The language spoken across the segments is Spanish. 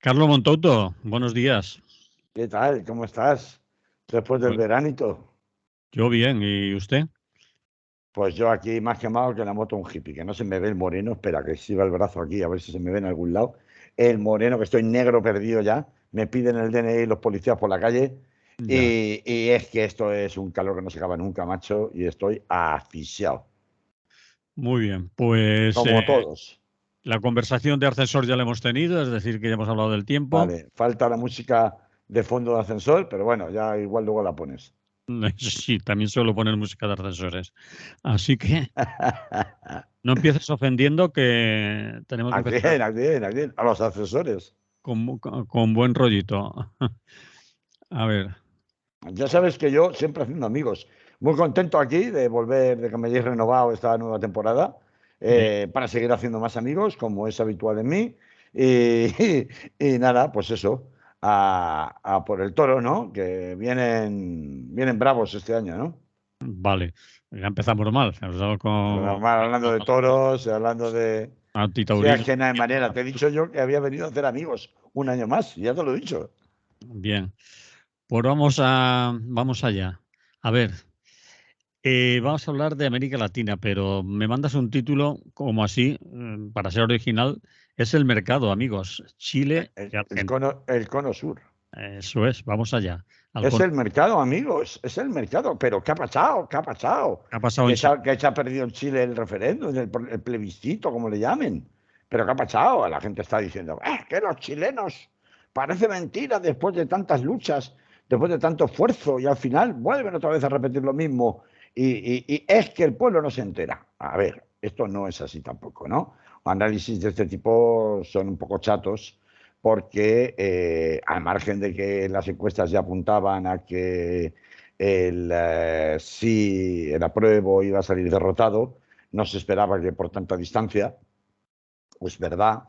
Carlos Montouto, buenos días. ¿Qué tal? ¿Cómo estás? Después del Pues, veranito. yo bien, ¿y usted? Pues yo aquí más quemado que la moto un hippie, que no se me ve el moreno. Espera, que si va el brazo aquí, a ver si se me ve en algún lado. El moreno, que estoy negro perdido ya. Me piden el DNI los policías por la calle. Ya, Y es que esto es un calor que no se acaba nunca, macho. Y estoy asfixiado. muy bien. Pues Como todos. la conversación de ascensor ya la hemos tenido, es decir, que ya hemos hablado del tiempo. Vale, falta la música de fondo de ascensor, pero bueno, ya igual luego la pones. Sí, también suelo poner música de ascensores. Así que no empieces ofendiendo que tenemos que ¿A empezar quién? ¿A quién? ¿A quién? A los ascensores. con buen rollito. A ver, Ya sabes que yo siempre haciendo amigos. Muy contento aquí de volver, de que me hayáis renovado esta nueva temporada, bien, para seguir haciendo más amigos, como es habitual en mí. Y, y nada, pues eso, a por el toro, ¿no? Que vienen bravos este año, ¿no? vale, ya empezamos mal. Empezamos con Normal, hablando de toros, hablando de... Si es antitaurinos. que no hay manera. Te he dicho yo que había venido a hacer amigos un año más, ya te lo he dicho. Bien, pues vamos allá. A ver. Vamos a hablar de América Latina, pero me mandas un título como así, para ser original, es el mercado, amigos. Chile y Argentina. El cono sur. Eso es, vamos allá. Es el mercado, amigos, es el mercado. Pero ¿qué ha pasado? ¿Qué ha pasado? ¿Qué ha pasado en Chile? Que se ha perdido en Chile el referéndum, el plebiscito, como le llamen. Pero ¿qué ha pasado? La gente está diciendo, que los chilenos, parece mentira después de tantas luchas, después de tanto esfuerzo, y al final vuelven otra vez a repetir lo mismo. Y es que el pueblo no se entera. A ver, esto no es así tampoco, ¿no? Análisis de este tipo son un poco chatos porque al margen de que las encuestas ya apuntaban a que sí, el apruebo iba a salir derrotado, no se esperaba que por tanta distancia, pues verdad,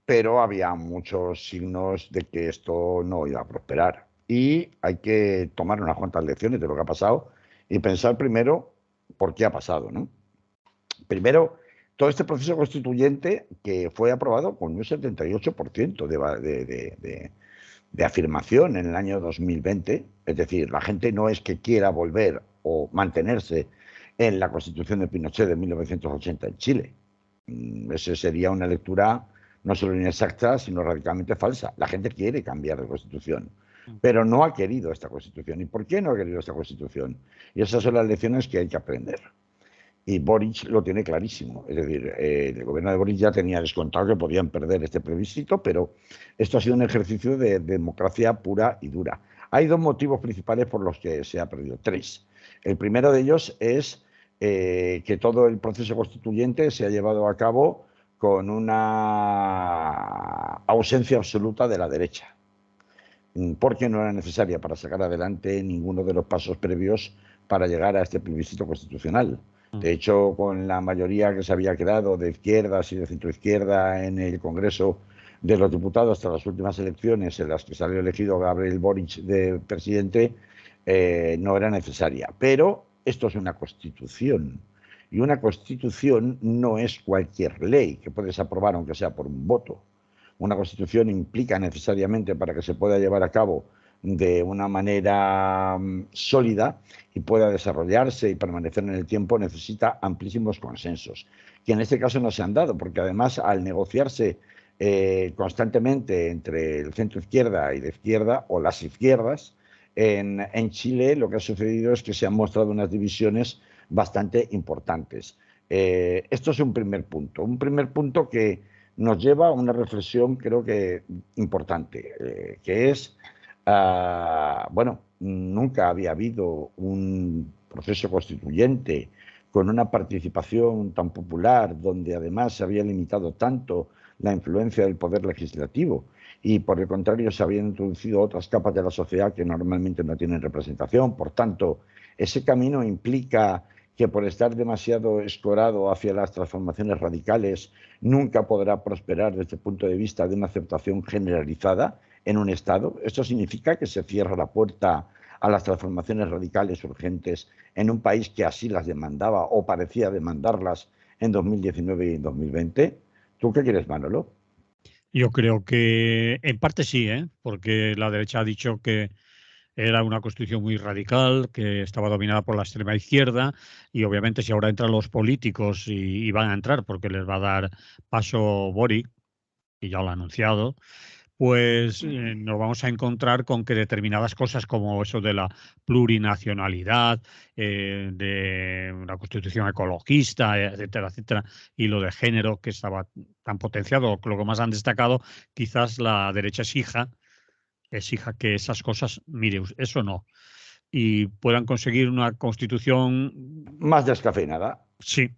pero había muchos signos de que esto no iba a prosperar. Y hay que tomar unas cuantas lecciones de lo que ha pasado y pensar primero por qué ha pasado, ¿no? Primero, todo este proceso constituyente que fue aprobado con un 78% de afirmación en el año 2020, es decir, la gente no es que quiera volver o mantenerse en la constitución de Pinochet de 1980 en Chile. Esa sería una lectura no solo inexacta, sino radicalmente falsa. La gente quiere cambiar de constitución, pero no ha querido esta constitución. ¿Y por qué no ha querido esta constitución? Y esas son las lecciones que hay que aprender. Y Boric lo tiene clarísimo. Es decir, el gobierno de Boric ya tenía descontado que podían perder este plebiscito, pero esto ha sido un ejercicio de democracia pura y dura. Hay dos motivos principales por los que se ha perdido. Tres. El primero de ellos es que todo el proceso constituyente se ha llevado a cabo con una ausencia absoluta de la derecha, porque no era necesaria para sacar adelante ninguno de los pasos previos para llegar a este plebiscito constitucional. De hecho, con la mayoría que se había quedado de izquierdas y de centroizquierda en el Congreso de los Diputados hasta las últimas elecciones en las que salió elegido Gabriel Boric de presidente, no era necesaria. Pero esto es una constitución y una constitución no es cualquier ley que puedes aprobar aunque sea por un voto. Una constitución implica necesariamente, para que se pueda llevar a cabo de una manera sólida y pueda desarrollarse y permanecer en el tiempo, necesita amplísimos consensos, que en este caso no se han dado, porque además al negociarse constantemente entre el centro izquierda y la izquierda, o las izquierdas, en Chile lo que ha sucedido es que se han mostrado unas divisiones bastante importantes. Esto es un primer punto que nos lleva a una reflexión creo que importante, que es, bueno, nunca había habido un proceso constituyente con una participación tan popular, donde además se había limitado tanto la influencia del poder legislativo y por el contrario se habían introducido otras capas de la sociedad que normalmente no tienen representación. Por tanto, ese camino implica que por estar demasiado escorado hacia las transformaciones radicales nunca podrá prosperar desde el punto de vista de una aceptación generalizada en un Estado. Esto significa que se cierra la puerta a las transformaciones radicales urgentes en un país que así las demandaba o parecía demandarlas en 2019 y en 2020. ¿Tú qué quieres, Manolo? Yo creo que en parte sí, porque la derecha ha dicho que era una constitución muy radical, que estaba dominada por la extrema izquierda y obviamente si ahora entran los políticos y van a entrar porque les va a dar paso Boric, y ya lo ha anunciado, pues nos vamos a encontrar con que determinadas cosas como eso de la plurinacionalidad, de una constitución ecologista, etcétera, etcétera, y lo de género que estaba tan potenciado, lo que más han destacado, quizás la derecha exija que esas cosas, mire, eso no, y puedan conseguir una constitución, Más descafeinada. sí,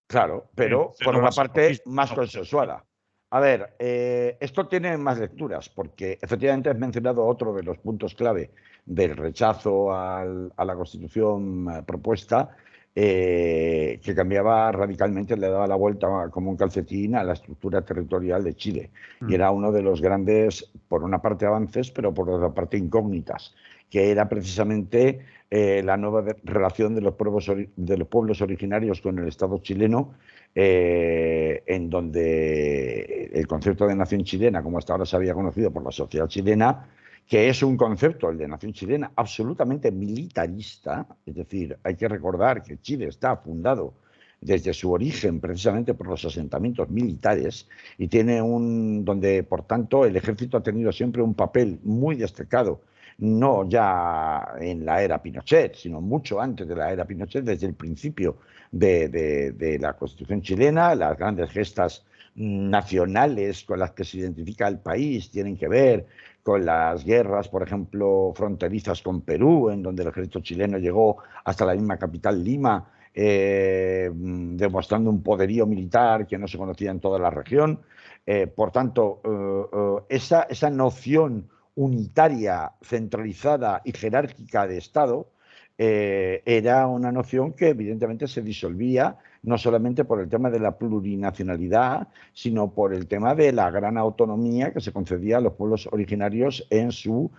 Claro, pero entonces por no va a una ser lo parte mismo, más no va a ser lo mismo. consensuada. A ver, esto tiene más lecturas, porque efectivamente has mencionado otro de los puntos clave del rechazo a la Constitución propuesta, que cambiaba radicalmente, le daba la vuelta como un calcetín a la estructura territorial de Chile. Y Mm. era uno de los grandes, por una parte, avances, pero por otra parte, incógnitas, que era precisamente la nueva relación de los pueblos originarios con el Estado chileno, en donde el concepto de nación chilena, como hasta ahora se había conocido por la sociedad chilena, que es un concepto, el de nación chilena, absolutamente militarista, es decir, hay que recordar que Chile está fundado desde su origen precisamente por los asentamientos militares y tiene donde por tanto el ejército ha tenido siempre un papel muy destacado, no ya en la era Pinochet, sino mucho antes de la era Pinochet, desde el principio de la Constitución chilena. Las grandes gestas nacionales con las que se identifica el país tienen que ver con las guerras, por ejemplo, fronterizas con Perú, en donde el ejército chileno llegó hasta la misma capital, Lima, demostrando un poderío militar que no se conocía en toda la región. Por tanto, esa noción unitaria, centralizada y jerárquica de Estado, era una noción que evidentemente se disolvía no solamente por el tema de la plurinacionalidad, sino por el tema de la gran autonomía que se concedía a los pueblos originarios en su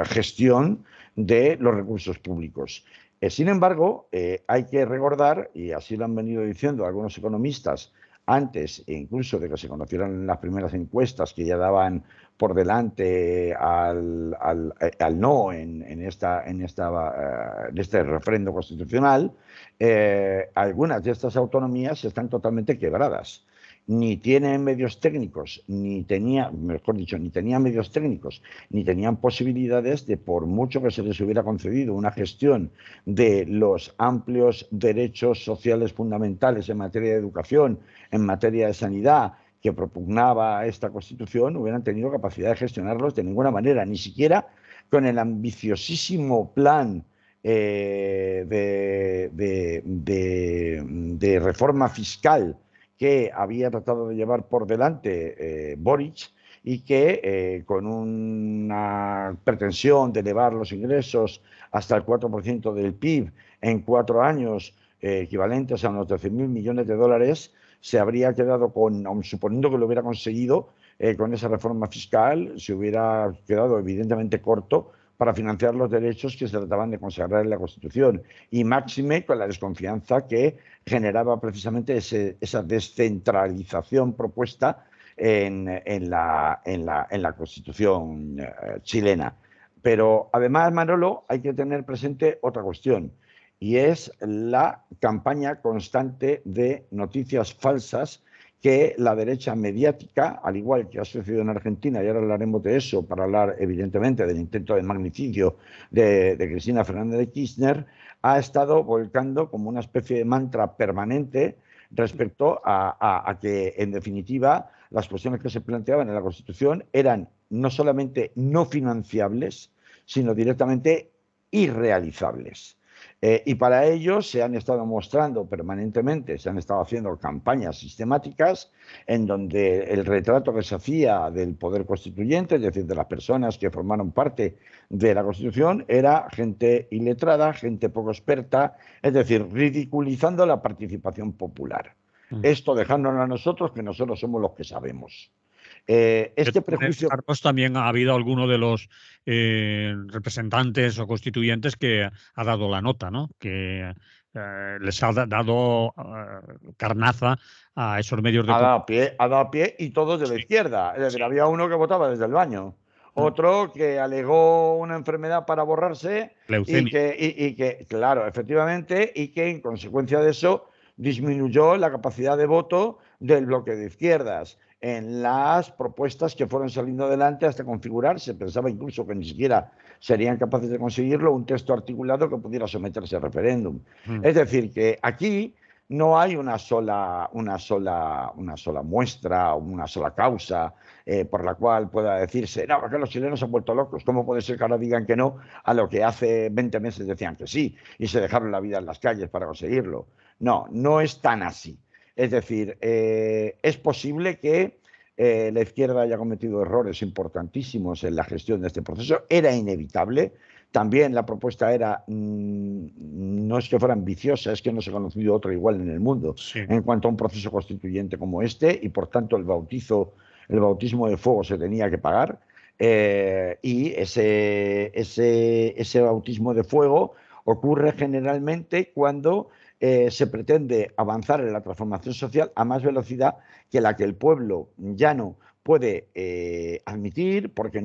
gestión de los recursos públicos. Sin embargo, hay que recordar, y así lo han venido diciendo algunos economistas antes, e incluso de que se conocieran las primeras encuestas que ya daban por delante al no en este referendo constitucional, algunas de estas autonomías están totalmente quebradas. Ni tienen medios técnicos, mejor dicho, ni tenían medios técnicos, ni tenían posibilidades de, por mucho que se les hubiera concedido una gestión de los amplios derechos sociales fundamentales en materia de educación, en materia de sanidad, que propugnaba esta Constitución, hubieran tenido capacidad de gestionarlos de ninguna manera, ni siquiera con el ambiciosísimo plan de reforma fiscal que había tratado de llevar por delante Boric, y que con una pretensión de elevar los ingresos hasta el 4% del PIB en 4 años, equivalentes a unos 12.000 millones de dólares, se habría quedado con, aun suponiendo que lo hubiera conseguido, con esa reforma fiscal, se hubiera quedado evidentemente corto para financiar los derechos que se trataban de consagrar en la Constitución, y máxime con la desconfianza que generaba precisamente esa descentralización propuesta en la Constitución chilena. Pero además, Manolo, hay que tener presente otra cuestión, y es la campaña constante de noticias falsas que la derecha mediática, al igual que ha sucedido en Argentina, y ahora hablaremos de eso para hablar evidentemente del intento de magnicidio de Cristina Fernández de Kirchner, ha estado volcando como una especie de mantra permanente respecto a que, en definitiva, las cuestiones que se planteaban en la Constitución eran no solamente no financiables, sino directamente irrealizables. Y para ello se han estado mostrando permanentemente, se han estado haciendo campañas sistemáticas en donde el retrato que se hacía del poder constituyente, es decir, de las personas que formaron parte de la Constitución, era gente iletrada, gente poco experta, es decir, ridiculizando la participación popular. Mm. Esto dejándonos a nosotros, que nosotros somos los que sabemos. De Este todas maneras, prejuicio. Carlos, también ha habido alguno de los representantes o constituyentes que ha dado la nota, ¿no? Que les ha dado carnaza a esos medios de Ha dado pie y todos de la izquierda. Es decir, había uno que votaba desde el baño, otro que alegó una enfermedad para borrarse leucemia. Claro, efectivamente, y que en consecuencia de eso disminuyó la capacidad de voto del bloque de izquierdas en las propuestas que fueron saliendo adelante hasta configurarse. Pensaba incluso que ni siquiera serían capaces de conseguirlo un texto articulado que pudiera someterse a referéndum. Es decir, que aquí no hay una sola muestra, una sola causa por la cual pueda decirse, no, porque los chilenos se han vuelto locos. ¿Cómo puede ser que ahora digan que no a lo que hace 20 meses decían que sí y se dejaron la vida en las calles para conseguirlo? No, no es tan así. Es decir, es posible que la izquierda haya cometido errores importantísimos en la gestión de este proceso. Era inevitable. También la propuesta era, no es que fuera ambiciosa, es que no se ha conocido otro igual en el mundo en cuanto a un proceso constituyente como este, y por tanto el bautismo de fuego se tenía que pagar. Y ese bautismo de fuego ocurre generalmente cuando se pretende avanzar en la transformación social a más velocidad que la que el pueblo llano puede admitir, porque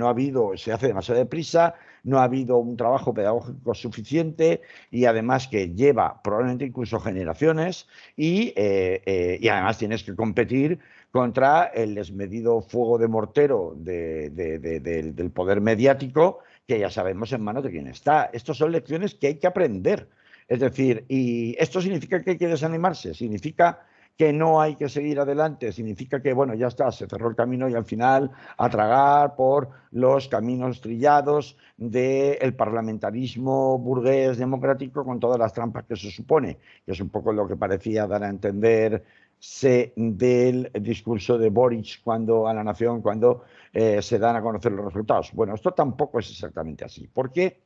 se hace demasiado deprisa, no ha habido un trabajo pedagógico suficiente y además que lleva probablemente incluso generaciones y además tienes que competir contra el desmedido fuego de mortero del poder mediático, que ya sabemos en manos de quién está. Estas son lecciones que hay que aprender. Es decir, ¿y esto significa que hay que desanimarse? ¿Significa que no hay que seguir adelante? ¿Significa que, bueno, ya está, se cerró el camino y al final a tragar por los caminos trillados del parlamentarismo burgués democrático con todas las trampas que eso supone? Que es un poco lo que parecía dar a entender del discurso de Boric a la nación cuando se dan a conocer los resultados. Bueno, esto tampoco es exactamente así, porque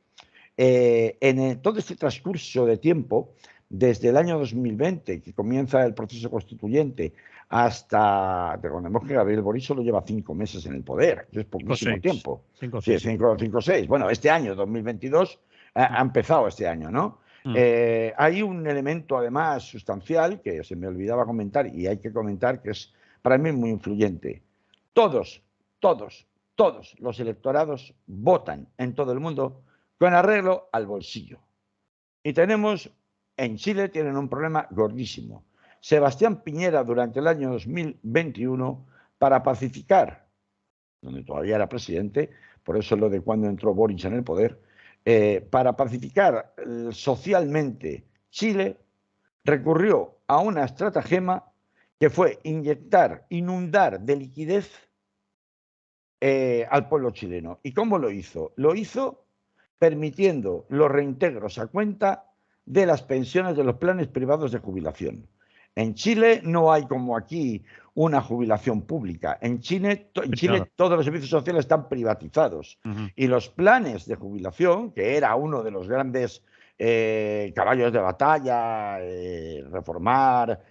en todo este transcurso de tiempo, desde el año 2020, que comienza el proceso constituyente, hasta, recordemos que Gabriel Boric solo lleva 5 meses en el poder, que es poquísimo tiempo. 5 o Sí, 6. 5 o 6. Bueno, este año, 2022, ha empezado este año, ¿no? Hay un elemento además sustancial que se me olvidaba comentar y hay que comentar que es para mí muy influyente. Todos los electorados votan en todo el mundo con arreglo al bolsillo. Y en Chile tienen un problema gordísimo. Sebastián Piñera durante el año 2021, para pacificar, donde todavía era presidente, por eso lo de cuando entró Boric en el poder, para pacificar socialmente Chile, recurrió a una estratagema que fue inundar de liquidez al pueblo chileno. ¿Y cómo lo hizo? Lo hizo permitiendo los reintegros a cuenta de las pensiones de los planes privados de jubilación. En Chile no hay como aquí una jubilación pública. En Chile todos los servicios sociales están privatizados y los planes de jubilación, que era uno de los grandes caballos de batalla, reformar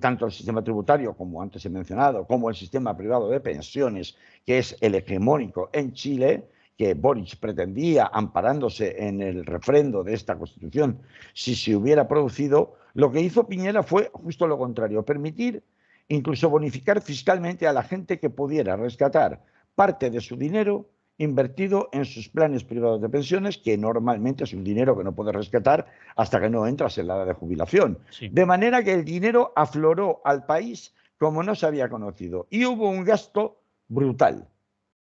tanto el sistema tributario, como antes he mencionado, como el sistema privado de pensiones, que es el hegemónico en Chile, que Boric pretendía, amparándose en el refrendo de esta Constitución, si se hubiera producido, lo que hizo Piñera fue justo lo contrario, permitir incluso bonificar fiscalmente a la gente que pudiera rescatar parte de su dinero invertido en sus planes privados de pensiones, que normalmente es un dinero que no puedes rescatar hasta que no entras en la edad de jubilación. Sí. De manera que el dinero afloró al país como no se había conocido y hubo un gasto brutal.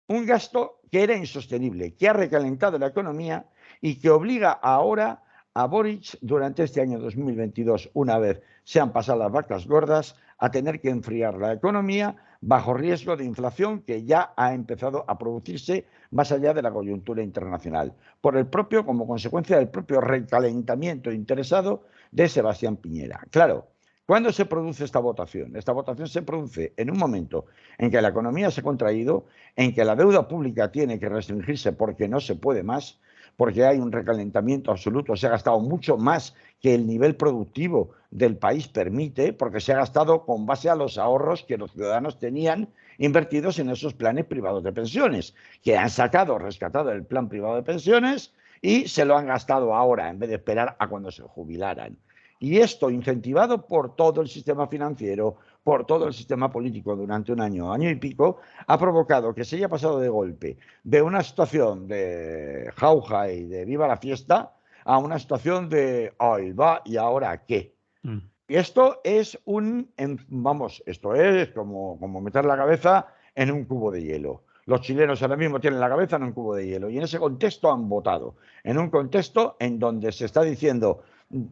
Un gasto que era insostenible, que ha recalentado la economía y que obliga ahora a Boric, durante este año 2022, una vez se han pasado las vacas gordas, a tener que enfriar la economía bajo riesgo de inflación que ya ha empezado a producirse más allá de la coyuntura internacional, como consecuencia del propio recalentamiento interesado de Sebastián Piñera. Claro, ¿cuándo se produce esta votación? Esta votación se produce en un momento en que la economía se ha contraído, en que la deuda pública tiene que restringirse porque no se puede más, porque hay un recalentamiento absoluto, se ha gastado mucho más que el nivel productivo del país permite, porque se ha gastado con base a los ahorros que los ciudadanos tenían invertidos en esos planes privados de pensiones, que han rescatado el plan privado de pensiones y se lo han gastado ahora en vez de esperar a cuando se jubilaran. Y esto, incentivado por todo el sistema financiero, por todo el sistema político durante un año, año y pico, ha provocado que se haya pasado de golpe de una situación de jauja y de viva la fiesta a una situación de ahí va y ahora qué. Y esto es vamos, esto es como meter la cabeza en un cubo de hielo. Los chilenos ahora mismo tienen la cabeza en un cubo de hielo y en ese contexto han votado. En un contexto en donde se está diciendo,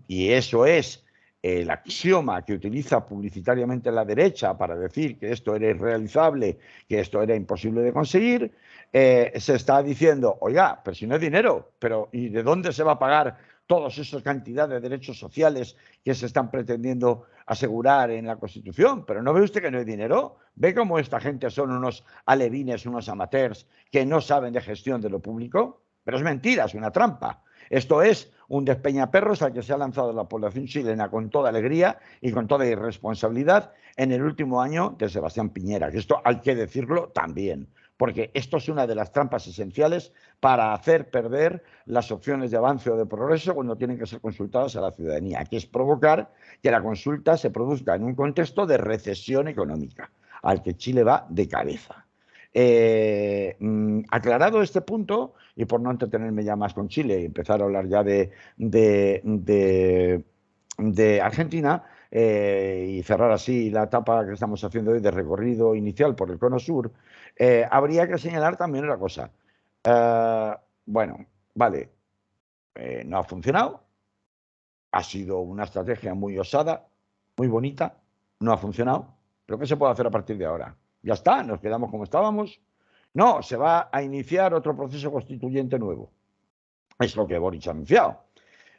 y eso es el axioma que utiliza publicitariamente la derecha para decir que esto era irrealizable, que esto era imposible de conseguir, se está diciendo, oiga, pero si no es dinero, pero ¿y de dónde se va a pagar todas esas cantidades de derechos sociales que se están pretendiendo asegurar en la Constitución? Pero ¿no ve usted que no hay dinero? ¿Ve cómo esta gente son unos alevines, unos amateurs que no saben de gestión de lo público? Pero es mentira, es una trampa. Esto es un despeñaperros al que se ha lanzado la población chilena con toda alegría y con toda irresponsabilidad en el último año de Sebastián Piñera, que esto hay que decirlo también, porque esto es una de las trampas esenciales para hacer perder las opciones de avance o de progreso cuando tienen que ser consultadas a la ciudadanía, que es provocar que la consulta se produzca en un contexto de recesión económica, al que Chile va de cabeza. Aclarado este punto, y por no entretenerme ya más con Chile y empezar a hablar ya de Argentina, y cerrar así la etapa que estamos haciendo hoy de recorrido inicial por el Cono Sur, habría que señalar también una cosa. Bueno, vale, no ha funcionado, ha sido una estrategia muy osada, muy bonita, no ha funcionado, pero ¿qué se puede hacer a partir de ahora? Ya está, nos quedamos como estábamos. No, se va a iniciar otro proceso constituyente nuevo. Es lo que Boric ha anunciado.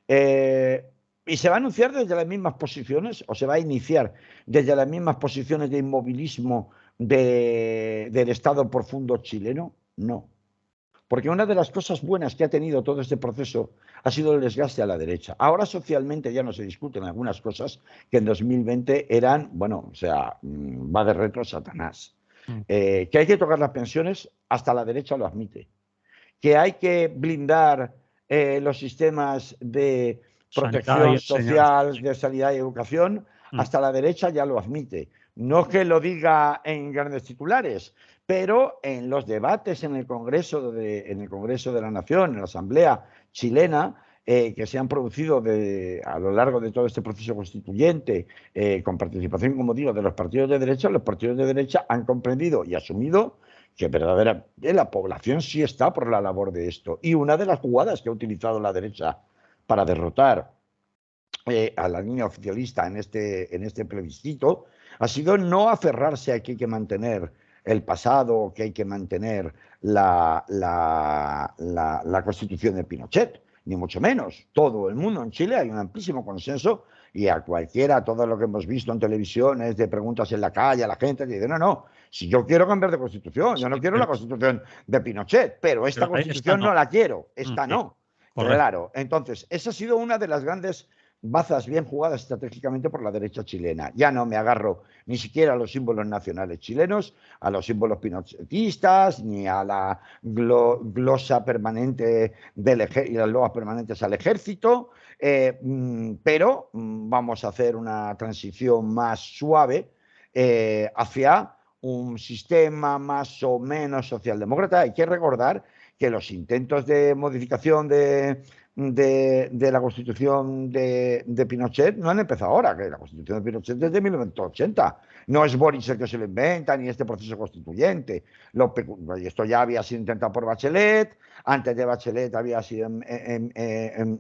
¿Y se va a anunciar desde las mismas posiciones o se va a iniciar desde las mismas posiciones de inmovilismo del Estado profundo chileno? No. Porque una de las cosas buenas que ha tenido todo este proceso ha sido el desgaste a la derecha. Ahora socialmente ya no se discuten algunas cosas que en 2020 eran, bueno, o sea, va de retro Satanás. Que hay que tocar las pensiones, hasta la derecha lo admite. Que hay que blindar los sistemas de protección social, de sanidad y educación, hasta la derecha ya lo admite. No que lo diga en grandes titulares, pero en los debates en el Congreso de la Nación, en la Asamblea chilena, que se han producido a lo largo de todo este proceso constituyente, con participación, como digo, de los partidos de derecha han comprendido y asumido que verdaderamente la población sí está por la labor de esto. Y una de las jugadas que ha utilizado la derecha para derrotar a la línea oficialista en este plebiscito ha sido no aferrarse a que hay que mantener el pasado, que hay que mantener la constitución de Pinochet, ni mucho menos. Todo el mundo en Chile hay un amplísimo consenso y a cualquiera, todo lo que hemos visto en televisiones, de preguntas en la calle, a la gente dice, no, si yo quiero cambiar de constitución, yo no quiero la constitución de Pinochet, pero esta constitución no la quiero, esta no. Correcto. Claro, entonces, esa ha sido una de las grandes bazas bien jugadas estratégicamente por la derecha chilena. Ya no me agarro ni siquiera a los símbolos nacionales chilenos, a los símbolos pinochetistas, ni a la glosa permanente y las loas permanentes al ejército, pero vamos a hacer una transición más suave hacia un sistema más o menos socialdemócrata. Hay que recordar que los intentos de modificación de la Constitución de Pinochet no han empezado ahora, que la Constitución de Pinochet es de 1980. No es Boric el que se lo inventa, ni este proceso constituyente. Esto ya había sido intentado por Bachelet, antes de Bachelet había sido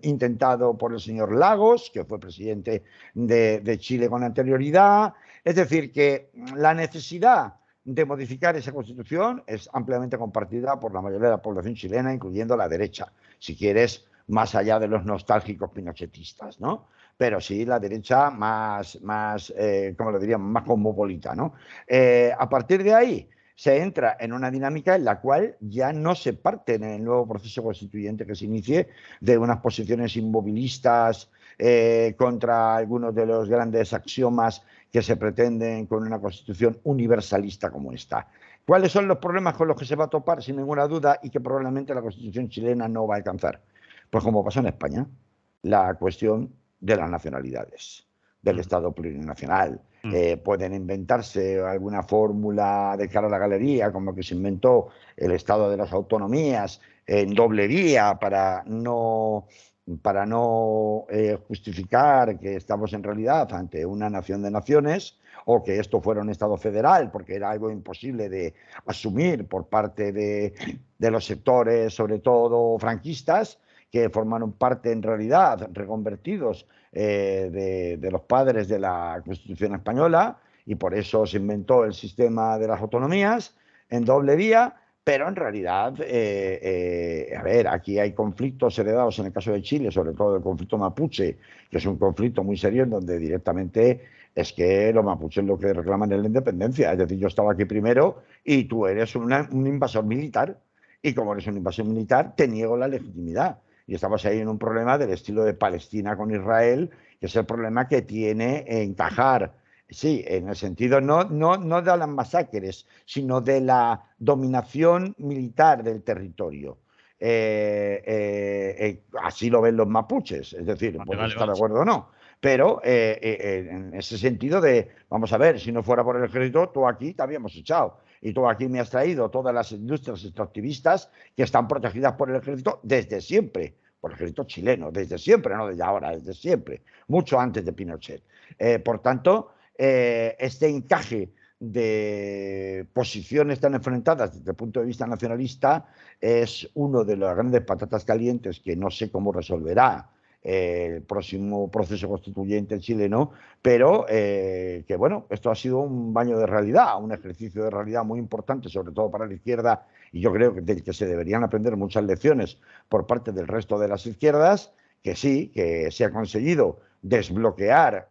intentado por el señor Lagos, que fue presidente de Chile con anterioridad. Es decir, que la necesidad de modificar esa Constitución es ampliamente compartida por la mayoría de la población chilena, incluyendo la derecha. Si quieres, más allá de los nostálgicos pinochetistas, ¿no? Pero sí la derecha más ¿cómo lo diríamos?, más cosmopolita, ¿no? A partir de ahí se entra en una dinámica en la cual ya no se parte en el nuevo proceso constituyente que se inicie de unas posiciones inmovilistas contra algunos de los grandes axiomas que se pretenden con una constitución universalista como esta. ¿Cuáles son los problemas con los que se va a topar, sin ninguna duda, y que probablemente la constitución chilena no va a alcanzar? Pues como pasó en España, la cuestión de las nacionalidades, del Estado plurinacional. Pueden inventarse alguna fórmula de cara a la galería, como que se inventó el Estado de las autonomías en doble vía para no justificar que estamos en realidad ante una nación de naciones, o que esto fuera un Estado federal, porque era algo imposible de asumir por parte de los sectores, sobre todo franquistas, que formaron parte en realidad, reconvertidos de los padres de la Constitución española, y por eso se inventó el sistema de las autonomías en doble vía. Pero en realidad, a ver, aquí hay conflictos heredados en el caso de Chile, sobre todo el conflicto mapuche, que es un conflicto muy serio en donde directamente es que los mapuches lo que reclaman es la independencia. Es decir, yo estaba aquí primero y tú eres un invasor militar, y como eres un invasor militar, te niego la legitimidad. Y estamos ahí en un problema del estilo de Palestina con Israel, que es el problema que tiene encajar. Sí, en el sentido no de las masacres, sino de la dominación militar del territorio. Así lo ven los mapuches, es decir, puedes estar de acuerdo o no, pero en ese sentido de, vamos a ver, si no fuera por el ejército, tú aquí te habíamos echado, y tú aquí me has traído todas las industrias extractivistas que están protegidas por el ejército desde siempre, por el ejército chileno, desde siempre, no desde ahora, desde siempre, mucho antes de Pinochet. Por tanto, este encaje de posiciones tan enfrentadas desde el punto de vista nacionalista es uno de las grandes patatas calientes que no sé cómo resolverá el próximo proceso constituyente chileno, pero que bueno, esto ha sido un baño de realidad, un ejercicio de realidad muy importante, sobre todo para la izquierda, y yo creo que se deberían aprender muchas lecciones por parte del resto de las izquierdas, que sí, que se ha conseguido desbloquear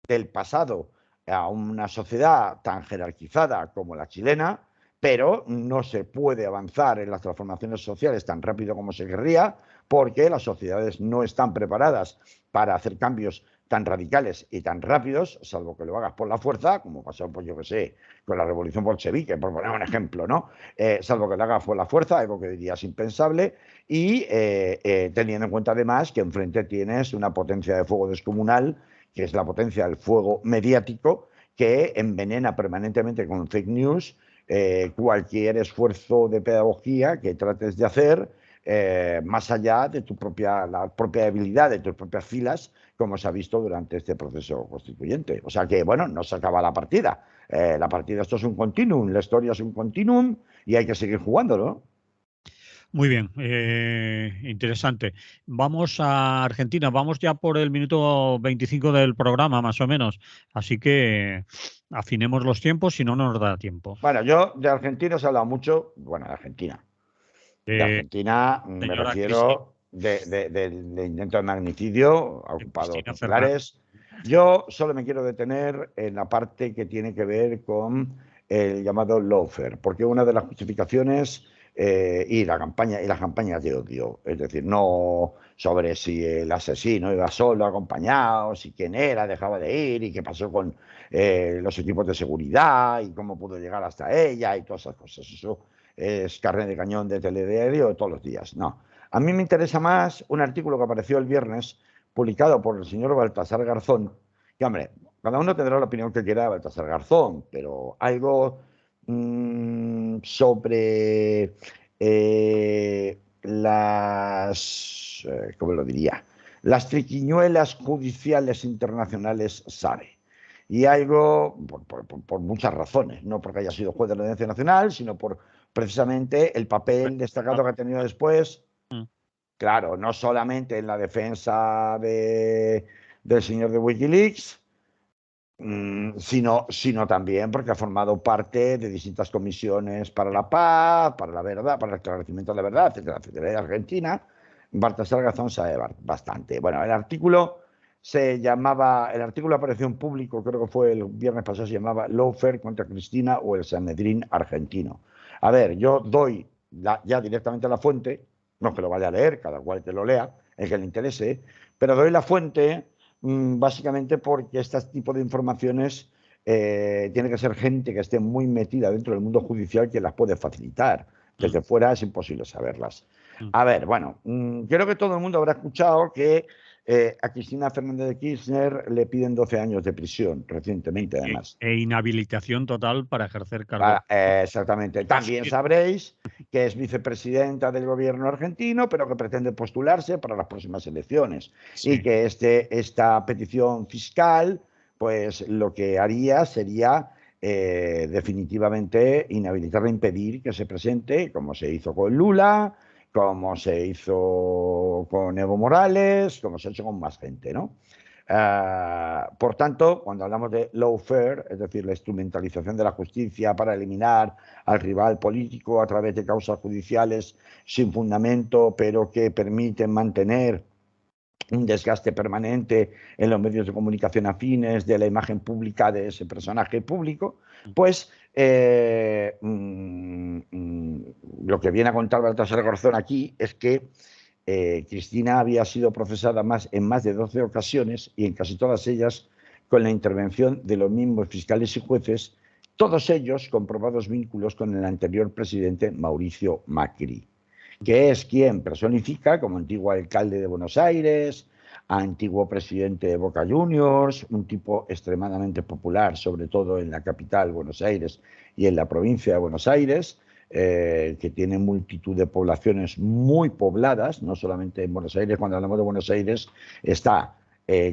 del pasado a una sociedad tan jerarquizada como la chilena, pero no se puede avanzar en las transformaciones sociales tan rápido como se querría, porque las sociedades no están preparadas para hacer cambios tan radicales y tan rápidos, salvo que lo hagas por la fuerza, como pasó, pues yo que sé, con la revolución bolchevique, por poner un ejemplo, ¿no? Salvo que lo hagas por la fuerza, algo que dirías impensable, y teniendo en cuenta además que enfrente tienes una potencia de fuego descomunal, que es la potencia del fuego mediático, que envenena permanentemente con fake news cualquier esfuerzo de pedagogía que trates de hacer, más allá de la propia debilidad de tus propias filas, como se ha visto durante este proceso constituyente. O sea que, bueno, no se acaba la partida. La partida, esto es un continuum, la historia es un continuum y hay que seguir jugándolo, ¿no? Muy bien, interesante. Vamos a Argentina, vamos ya por el minuto 25 del programa, más o menos. Así que afinemos los tiempos, si no, no nos da tiempo. Bueno, yo de Argentina se ha hablado mucho, bueno, de Argentina. De Argentina me Señora Cristina, refiero del intento de magnicidio, ha ocupado Cristina Fernández. titulares. Yo solo me quiero detener en la parte que tiene que ver con el llamado lawfare, porque una de las justificaciones y las campañas de odio, es decir, no sobre si el asesino iba solo, acompañado, si quién era, dejaba de ir y qué pasó con los equipos de seguridad y cómo pudo llegar hasta ella y todas esas cosas. Eso es carne de cañón de telediario de todos los días. No. A mí me interesa más un artículo que apareció el viernes, publicado por el señor Baltasar Garzón, que, hombre, cada uno tendrá la opinión que quiera de Baltasar Garzón, pero algo sobre ¿cómo lo diría? Las triquiñuelas judiciales internacionales sabe. Y algo, por muchas razones, no porque haya sido juez de la Audiencia Nacional, sino por precisamente el papel destacado que ha tenido después, claro, no solamente en la defensa del señor de Wikileaks, sino también porque ha formado parte de distintas comisiones para la paz, para la verdad, para el esclarecimiento de la verdad, etcétera, etcétera. De Argentina, Baltasar Garzón sabe bastante. Bueno, el artículo apareció en público, creo que fue el viernes pasado, se llamaba Lawfare contra Cristina o el Sanedrín argentino. A ver, yo doy ya directamente la fuente, no que lo vaya a leer, cada cual que lo lea, el que le interese, pero doy la fuente básicamente porque este tipo de informaciones tiene que ser gente que esté muy metida dentro del mundo judicial que las puede facilitar. Desde fuera es imposible saberlas. A ver, bueno, creo que todo el mundo habrá escuchado que A Cristina Fernández de Kirchner le piden 12 años de prisión, recientemente además. E inhabilitación total para ejercer cargo. Exactamente. También sabréis que es vicepresidenta del gobierno argentino, pero que pretende postularse para las próximas elecciones. Sí. Y que esta petición fiscal, pues lo que haría sería definitivamente inhabilitarla, impedir que se presente, como se hizo con Lula, como se hizo con Evo Morales, como se ha hecho con más gente, ¿no? Por tanto, cuando hablamos de lawfare, es decir, la instrumentalización de la justicia para eliminar al rival político a través de causas judiciales sin fundamento, pero que permiten mantener un desgaste permanente en los medios de comunicación afines de la imagen pública de ese personaje público, pues lo que viene a contar Baltasar Garzón aquí es que Cristina había sido procesada en más de 12 ocasiones y en casi todas ellas con la intervención de los mismos fiscales y jueces, todos ellos con probados vínculos con el anterior presidente Mauricio Macri, que es quien personifica como antiguo alcalde de Buenos Aires, antiguo presidente de Boca Juniors, un tipo extremadamente popular, sobre todo en la capital, Buenos Aires, y en la provincia de Buenos Aires, que tiene multitud de poblaciones muy pobladas, no solamente en Buenos Aires. Cuando hablamos de Buenos Aires está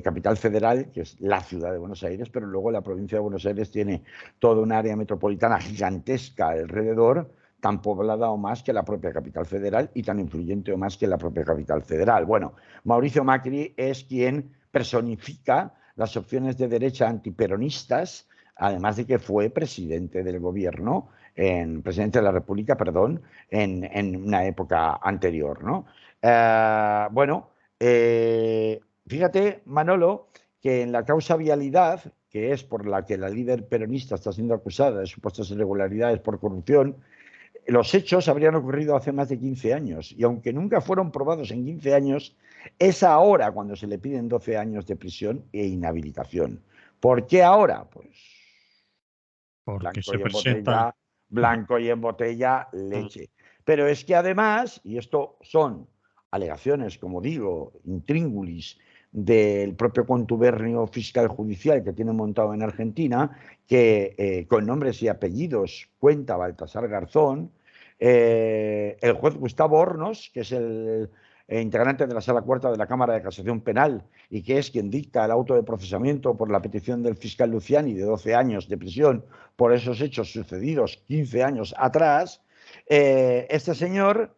Capital Federal, que es la ciudad de Buenos Aires, pero luego la provincia de Buenos Aires tiene toda un área metropolitana gigantesca alrededor, tan poblada o más que la propia capital federal y tan influyente o más que la propia capital federal. Bueno, Mauricio Macri es quien personifica las opciones de derecha antiperonistas, además de que fue presidente del gobierno, presidente de la República, perdón, en una época anterior, ¿no? Fíjate, Manolo, que en la causa vialidad, que es por la que la líder peronista está siendo acusada de supuestas irregularidades por corrupción, los hechos habrían ocurrido hace más de 15 años y aunque nunca fueron probados en 15 años, es ahora cuando se le piden 12 años de prisión e inhabilitación. ¿Por qué ahora? Pues porque se presenta blanco y en botella leche. Pero es que además, y esto son alegaciones, como digo, intríngulis del propio contubernio fiscal judicial que tiene montado en Argentina, que con nombres y apellidos cuenta Baltasar Garzón, el juez Gustavo Hornos, que es el integrante de la Sala Cuarta de la Cámara de Casación Penal y que es quien dicta el auto de procesamiento por la petición del fiscal Luciani de 12 años de prisión por esos hechos sucedidos 15 años atrás, este señor,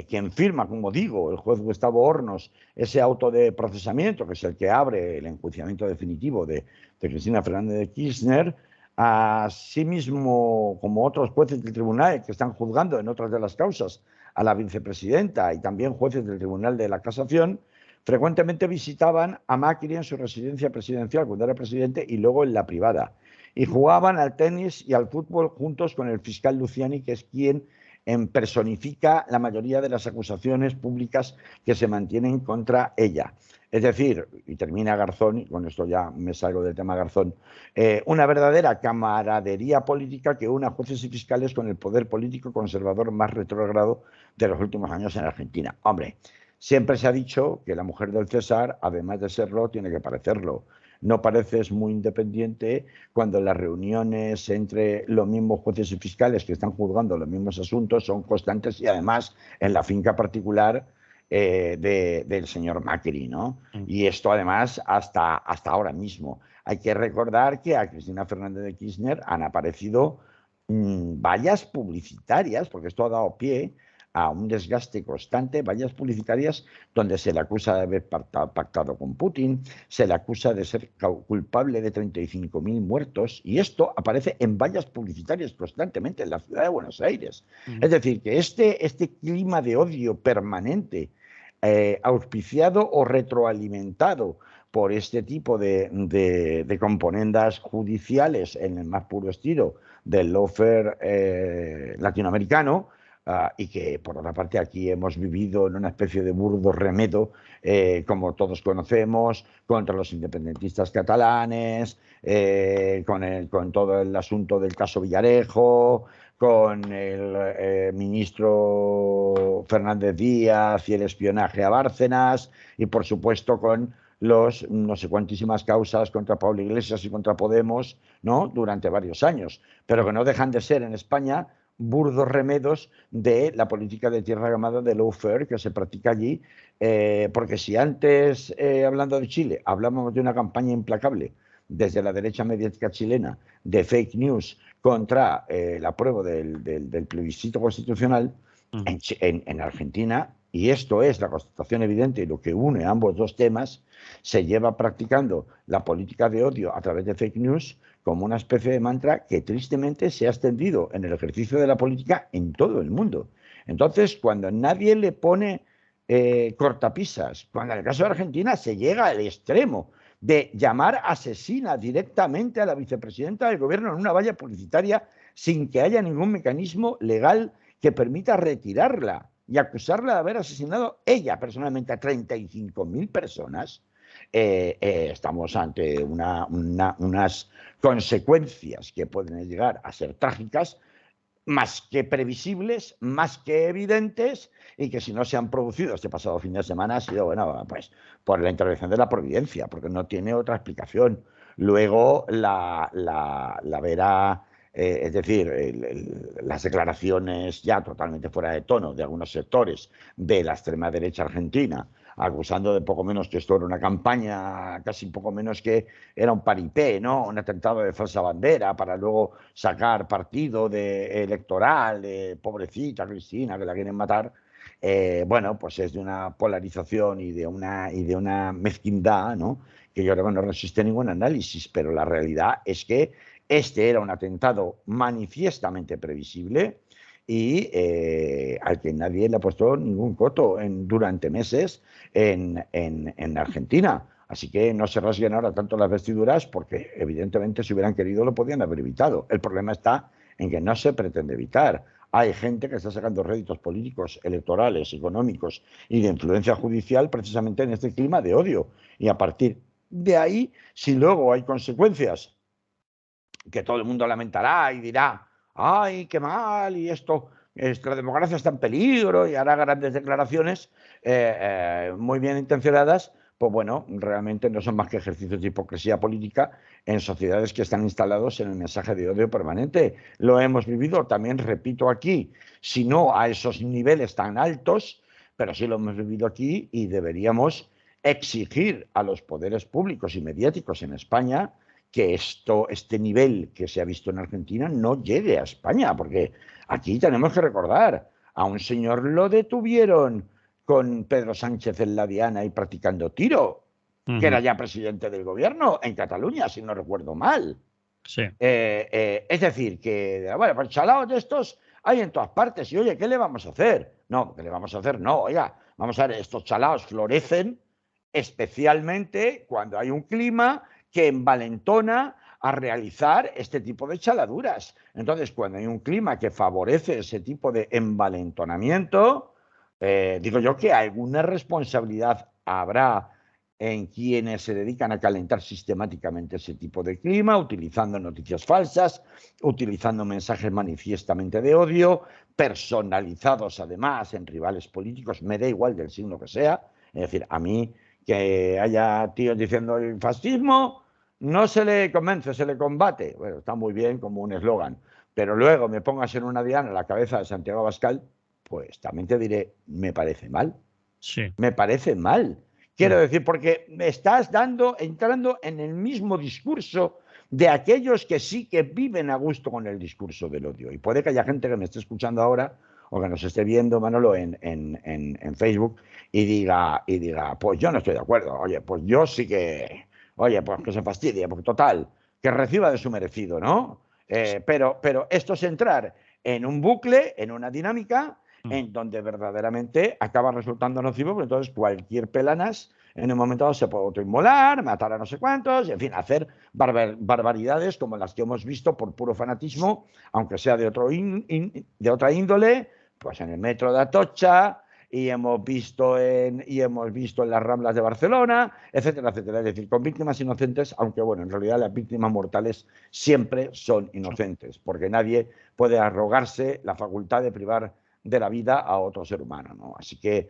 quien firma, como digo, el juez Gustavo Hornos, ese auto de procesamiento, que es el que abre el enjuiciamiento definitivo de Cristina Fernández de Kirchner, asimismo como otros jueces del tribunal que están juzgando en otras de las causas a la vicepresidenta y también jueces del Tribunal de la Casación, frecuentemente visitaban a Macri en su residencia presidencial cuando era presidente y luego en la privada. Y jugaban al tenis y al fútbol juntos con el fiscal Luciani, que es quien personifica la mayoría de las acusaciones públicas que se mantienen contra ella. Es decir, y termina Garzón, y con esto ya me salgo del tema Garzón, una verdadera camaradería política que une a jueces y fiscales con el poder político conservador más retrógrado de los últimos años en Argentina. Hombre, siempre se ha dicho que la mujer del César, además de serlo, tiene que parecerlo. No pareces muy independiente cuando las reuniones entre los mismos jueces y fiscales que están juzgando los mismos asuntos son constantes y además en la finca particular del señor Macri, ¿no? Y esto además hasta ahora mismo. Hay que recordar que a Cristina Fernández de Kirchner han aparecido vallas publicitarias, porque esto ha dado pie a un desgaste constante, vallas publicitarias donde se le acusa de haber pactado con Putin, se le acusa de ser culpable de 35.000 muertos, y esto aparece en vallas publicitarias constantemente en la ciudad de Buenos Aires. Es decir, que este clima de odio permanente, auspiciado o retroalimentado por este tipo de componendas judiciales en el más puro estilo del lawfare latinoamericano, y que por otra parte aquí hemos vivido en una especie de burdo remedo, como todos conocemos, contra los independentistas catalanes, con todo el asunto del caso Villarejo, con el ministro Fernández Díaz y el espionaje a Bárcenas, y por supuesto con los no sé cuantísimas causas contra Pablo Iglesias y contra Podemos, ¿no?, durante varios años, pero que no dejan de ser en España burdos remedos de la política de tierra quemada de lawfare que se practica allí, porque si antes, hablando de Chile, hablábamos de una campaña implacable desde la derecha mediática chilena de fake news contra el apruebo del plebiscito constitucional, en Argentina, y esto es la constatación evidente y lo que une ambos dos temas, se lleva practicando la política de odio a través de fake news como una especie de mantra que tristemente se ha extendido en el ejercicio de la política en todo el mundo. Entonces, cuando nadie le pone cortapisas, cuando en el caso de Argentina se llega al extremo de llamar asesina directamente a la vicepresidenta del gobierno en una valla publicitaria sin que haya ningún mecanismo legal que permita retirarla y acusarla de haber asesinado ella personalmente a 35.000 personas, estamos ante unas consecuencias que pueden llegar a ser trágicas, más que previsibles, más que evidentes, y que si no se han producido este pasado fin de semana ha sido, bueno, pues por la intervención de la providencia, porque no tiene otra explicación. Luego la vera, es decir, las declaraciones ya totalmente fuera de tono de algunos sectores de la extrema derecha argentina, acusando de poco menos que esto era una campaña, casi poco menos que era un paripé, ¿no?, un atentado de falsa bandera para luego sacar partido electoral, pobrecita Cristina, que la quieren matar. Bueno, pues es de una polarización y de una mezquindad, ¿no?, que yo creo que no resiste ningún análisis, pero la realidad es que este era un atentado manifiestamente previsible y al que nadie le ha puesto ningún coto durante meses en Argentina. Así que no se rasguen ahora tanto las vestiduras porque evidentemente si hubieran querido lo podían haber evitado. El problema está en que no se pretende evitar. Hay gente que está sacando réditos políticos, electorales, económicos y de influencia judicial precisamente en este clima de odio. Y a partir de ahí, si luego hay consecuencias que todo el mundo lamentará y dirá, ay, qué mal, y esto, la democracia está en peligro, y hará grandes declaraciones muy bien intencionadas, pues bueno, realmente no son más que ejercicios de hipocresía política en sociedades que están instalados en el mensaje de odio permanente. Lo hemos vivido, también repito aquí, si no a esos niveles tan altos, pero sí lo hemos vivido aquí y deberíamos exigir a los poderes públicos y mediáticos en España que este nivel que se ha visto en Argentina no llegue a España, porque aquí tenemos que recordar, a un señor lo detuvieron con Pedro Sánchez en la diana y practicando tiro, que era ya presidente del gobierno en Cataluña, si no recuerdo mal. Sí. Es decir, que, bueno, pues chalaos de estos hay en todas partes, y oye, ¿qué le vamos a hacer? No, ¿qué le vamos a hacer? No, oiga, vamos a ver, estos chalaos florecen especialmente cuando hay un clima que envalentona a realizar este tipo de chaladuras. Entonces, cuando hay un clima que favorece ese tipo de envalentonamiento, digo yo que alguna responsabilidad habrá en quienes se dedican a calentar sistemáticamente ese tipo de clima, utilizando noticias falsas, utilizando mensajes manifiestamente de odio, personalizados además en rivales políticos, me da igual del signo que sea. Es decir, a mí que haya tíos diciendo el fascismo no se le convence, se le combate. Bueno, está muy bien como un eslogan, pero luego me pongas en una diana a la cabeza de Santiago Abascal, pues también te diré, me parece mal. Sí. Me parece mal. Quiero decir, porque me estás entrando en el mismo discurso de aquellos que sí que viven a gusto con el discurso del odio. Y puede que haya gente que me esté escuchando ahora o que nos esté viendo, Manolo, en Facebook y diga, pues yo no estoy de acuerdo. Oye, pues yo sí que, oye, pues que se fastidie, porque total, que reciba de su merecido, ¿no? Pero esto es entrar en un bucle, en una dinámica en donde verdaderamente acaba resultando nocivo, porque entonces cualquier pelanas en un momento dado se puede autoinmolar, matar a no sé cuántos, en fin, hacer barbaridades como las que hemos visto por puro fanatismo, aunque sea de otra índole, Pues en el metro de Atocha, y hemos visto en las Ramblas de Barcelona, etcétera, etcétera. Es decir, con víctimas inocentes, aunque bueno, en realidad las víctimas mortales siempre son inocentes, porque nadie puede arrogarse la facultad de privar de la vida a otro ser humano, ¿no? Así que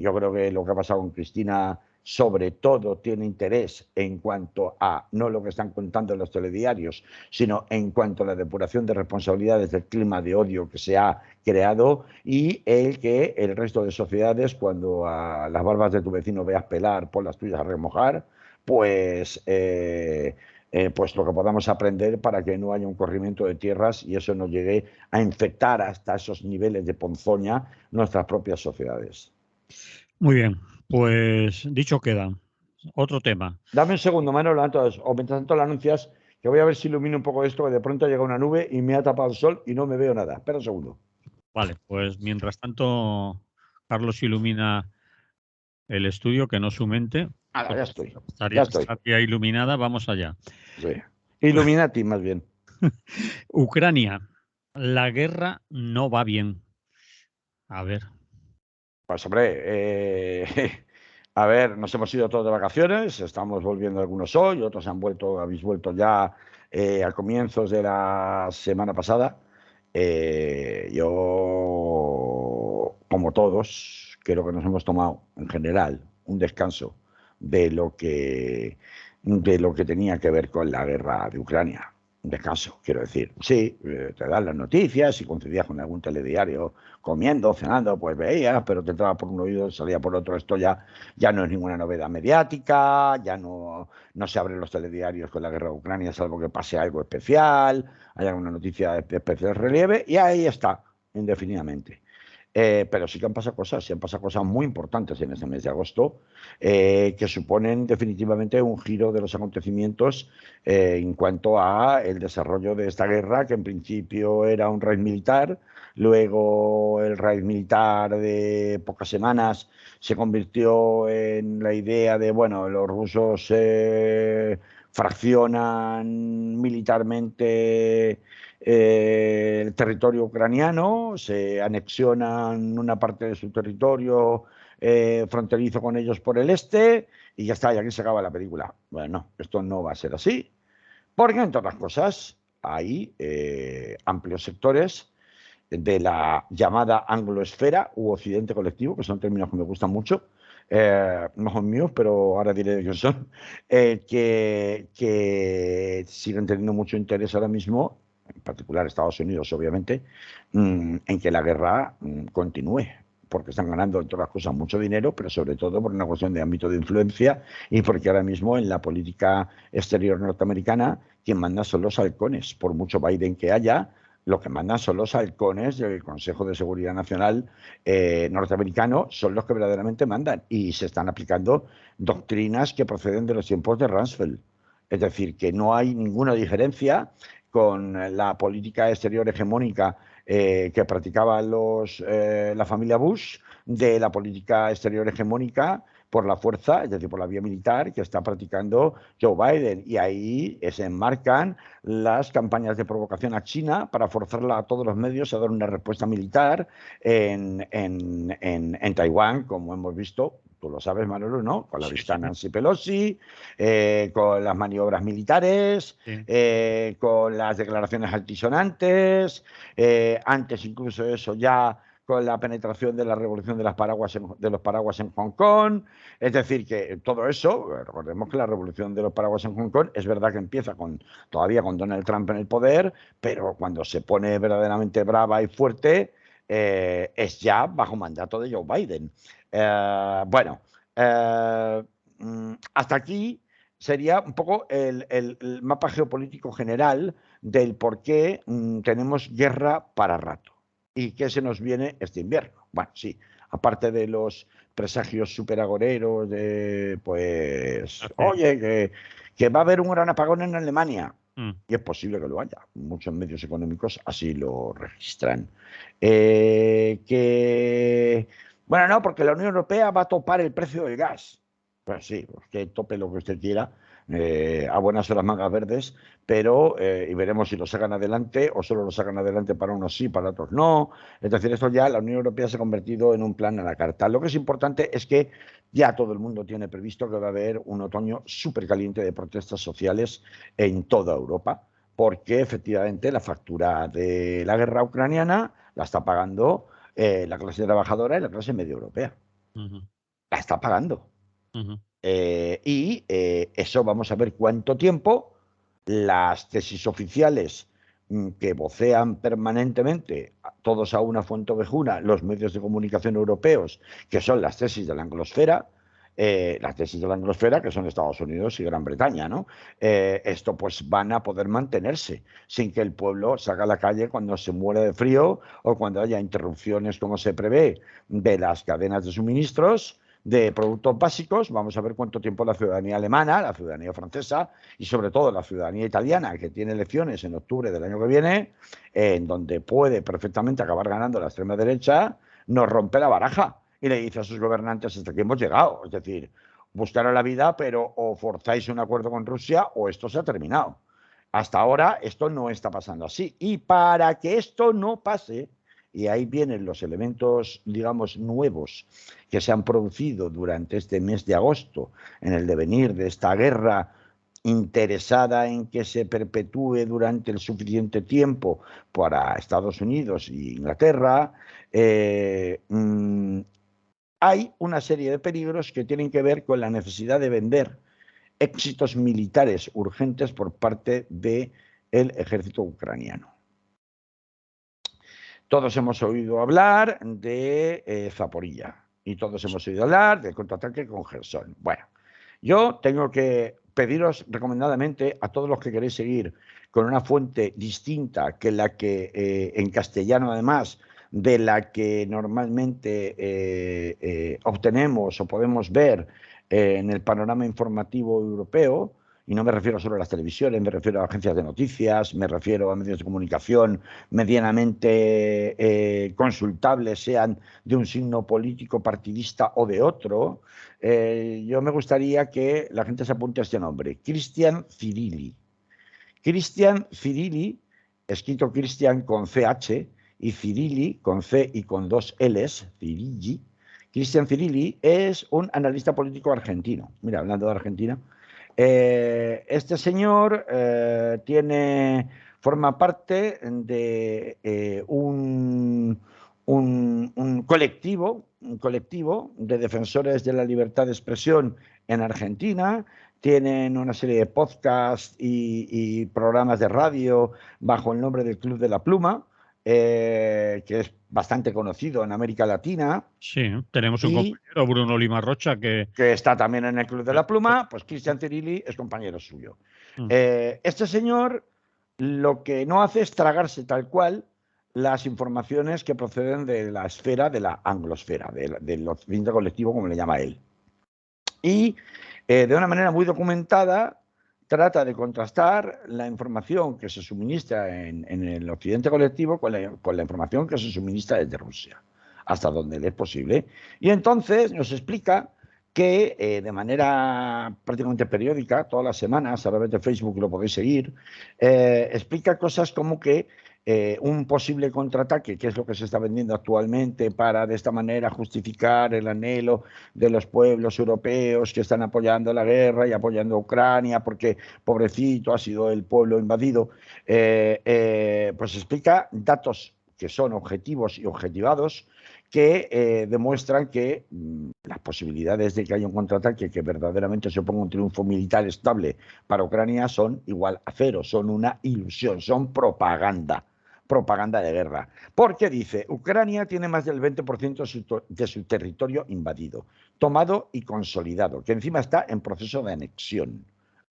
yo creo que lo que ha pasado con Cristina sobre todo tiene interés en cuanto a no lo que están contando en los telediarios, sino en cuanto a la depuración de responsabilidades del clima de odio que se ha creado y el que el resto de sociedades, cuando a las barbas de tu vecino veas pelar, pon las tuyas a remojar, pues pues lo que podamos aprender para que no haya un corrimiento de tierras y eso no llegue a infectar hasta esos niveles de ponzoña nuestras propias sociedades. Muy bien, pues dicho queda. Otro tema. Dame un segundo, Manolo, o mientras tanto lo anuncias, que voy a ver si ilumina un poco esto, que de pronto llega una nube y me ha tapado el sol y no me veo nada. Espera un segundo. Vale, pues mientras tanto, Carlos ilumina el estudio, que no su mente. Ya estoy. Estaría iluminada, vamos allá. Sí. Illuminati, más bien. Ucrania, la guerra no va bien. A ver. Pues hombre, a ver, nos hemos ido todos de vacaciones, estamos volviendo algunos hoy, otros habéis vuelto ya a comienzos de la semana pasada. Yo, como todos, creo que nos hemos tomado en general un descanso de lo que tenía que ver con la guerra de Ucrania. Un descanso, quiero decir. Sí, te dan las noticias y coincidías con algún telediario comiendo, cenando, pues veías, pero te entraba por un oído, salía por otro. Esto ya no es ninguna novedad mediática, ya no se abren los telediarios con la guerra de Ucrania, salvo que pase algo especial, haya alguna noticia de especial relieve, y ahí está, indefinidamente. Pero sí que han pasado cosas muy importantes en este mes de agosto, que suponen definitivamente un giro de los acontecimientos en cuanto a el desarrollo de esta guerra, que en principio era un raid militar, luego el raid militar de pocas semanas se convirtió en la idea de, bueno, los rusos fraccionan militarmente el territorio ucraniano, se anexionan una parte de su territorio fronterizo con ellos por el este y ya está, y aquí se acaba la película. Bueno, esto no va a ser así, porque entre otras cosas hay amplios sectores de la llamada angloesfera u occidente colectivo, que son términos que me gustan mucho, no son míos, pero ahora diré de quién son, que siguen teniendo mucho interés ahora mismo, en particular Estados Unidos, obviamente, en que la guerra continúe, porque están ganando, entre otras cosas, mucho dinero, pero sobre todo por una cuestión de ámbito de influencia y porque ahora mismo en la política exterior norteamericana quien manda son los halcones, por mucho Biden que haya. Lo que mandan son los halcones del Consejo de Seguridad Nacional norteamericano, son los que verdaderamente mandan y se están aplicando doctrinas que proceden de los tiempos de Rumsfeld. Es decir, que no hay ninguna diferencia con la política exterior hegemónica que practicaba la familia Bush de la política exterior hegemónica por la fuerza, es decir, por la vía militar que está practicando Joe Biden. Y ahí se enmarcan las campañas de provocación a China para forzarla a todos los medios a dar una respuesta militar en Taiwán, como hemos visto. Tú lo sabes, Manolo, ¿no? Con la visita Nancy Pelosi, con las maniobras militares, con las declaraciones altisonantes, antes incluso de eso ya con la penetración de la revolución de los paraguas en Hong Kong. Es decir, que todo eso, recordemos que la revolución de los paraguas en Hong Kong es verdad que empieza todavía con Donald Trump en el poder, pero cuando se pone verdaderamente brava y fuerte, es ya bajo mandato de Joe Biden. Hasta aquí sería un poco el mapa geopolítico general del por qué tenemos guerra para rato y qué se nos viene este invierno. Bueno, sí, aparte de los presagios superagoreros de, pues, oye, que va a haber un gran apagón en Alemania. Y es posible que lo haya. Muchos medios económicos así lo registran. Bueno, no, porque la Unión Europea va a topar el precio del gas. Pues sí, pues que tope lo que usted quiera, a buenas horas mangas verdes, pero y veremos si lo sacan adelante o solo lo sacan adelante para unos sí, para otros no. Es decir, esto ya la Unión Europea se ha convertido en un plan a la carta. Lo que es importante es que ya todo el mundo tiene previsto que va a haber un otoño súper caliente de protestas sociales en toda Europa, porque efectivamente la factura de la guerra ucraniana la está pagando la clase trabajadora y la clase media europea. La está pagando. Eso vamos a ver cuánto tiempo. Las tesis oficiales que vocean permanentemente, todos a una fuente ovejuna, los medios de comunicación europeos, que son las tesis de la anglosfera, que son Estados Unidos y Gran Bretaña, ¿no? Esto pues van a poder mantenerse sin que el pueblo salga a la calle cuando se muere de frío o cuando haya interrupciones, como se prevé, de las cadenas de suministros de productos básicos. Vamos a ver cuánto tiempo la ciudadanía alemana, la ciudadanía francesa y sobre todo la ciudadanía italiana, que tiene elecciones en octubre del año que viene, en donde puede perfectamente acabar ganando la extrema derecha, nos rompe la baraja y le dice a sus gobernantes hasta aquí hemos llegado. Es decir, buscaron la vida, pero o forzáis un acuerdo con Rusia o esto se ha terminado. Hasta ahora esto no está pasando así. Y para que esto no pase, y ahí vienen los elementos, digamos, nuevos que se han producido durante este mes de agosto en el devenir de esta guerra interesada en que se perpetúe durante el suficiente tiempo para Estados Unidos e Inglaterra, hay una serie de peligros que tienen que ver con la necesidad de vender éxitos militares urgentes por parte del ejército ucraniano. Todos hemos oído hablar de Zaporilla y todos hemos oído hablar del contraataque con Gerson. Bueno, yo tengo que pediros recomendadamente a todos los que queréis seguir con una fuente distinta que la que en castellano además de la que normalmente obtenemos o podemos ver en el panorama informativo europeo. Y no me refiero solo a las televisiones, me refiero a agencias de noticias, me refiero a medios de comunicación medianamente consultables, sean de un signo político partidista o de otro. Yo me gustaría que la gente se apunte a este nombre, Cristian Zirilli. Cristian Zirilli, escrito Cristian con CH y Zirilli con C y con dos Ls, Zirilli. Cristian Zirilli es un analista político argentino. Mira, hablando de Argentina, este señor forma parte de un colectivo de defensores de la libertad de expresión en Argentina. Tienen una serie de podcasts y programas de radio bajo el nombre del Club de la Pluma, que es bastante conocido en América Latina. Sí, tenemos un compañero, Bruno Lima Rocha, que está también en el Club de la Pluma. Pues Cristian Zirilli es compañero suyo. Este señor lo que no hace es tragarse tal cual las informaciones que proceden de la esfera, de la anglosfera, del occidente colectivo, como le llama él. Y de una manera muy documentada trata de contrastar la información que se suministra en el occidente colectivo con la información que se suministra desde Rusia, hasta donde le es posible. Y entonces nos explica que de manera prácticamente periódica, todas las semanas, a través de Facebook lo podéis seguir, explica cosas como que un posible contraataque, que es lo que se está vendiendo actualmente para de esta manera justificar el anhelo de los pueblos europeos que están apoyando la guerra y apoyando a Ucrania porque pobrecito ha sido el pueblo invadido, pues explica datos que son objetivos y objetivados que demuestran que las posibilidades de que haya un contraataque que verdaderamente se oponga a un triunfo militar estable para Ucrania son igual a cero, son una ilusión, son propaganda de guerra. Porque dice, Ucrania tiene más del 20% de su territorio invadido, tomado y consolidado, que encima está en proceso de anexión,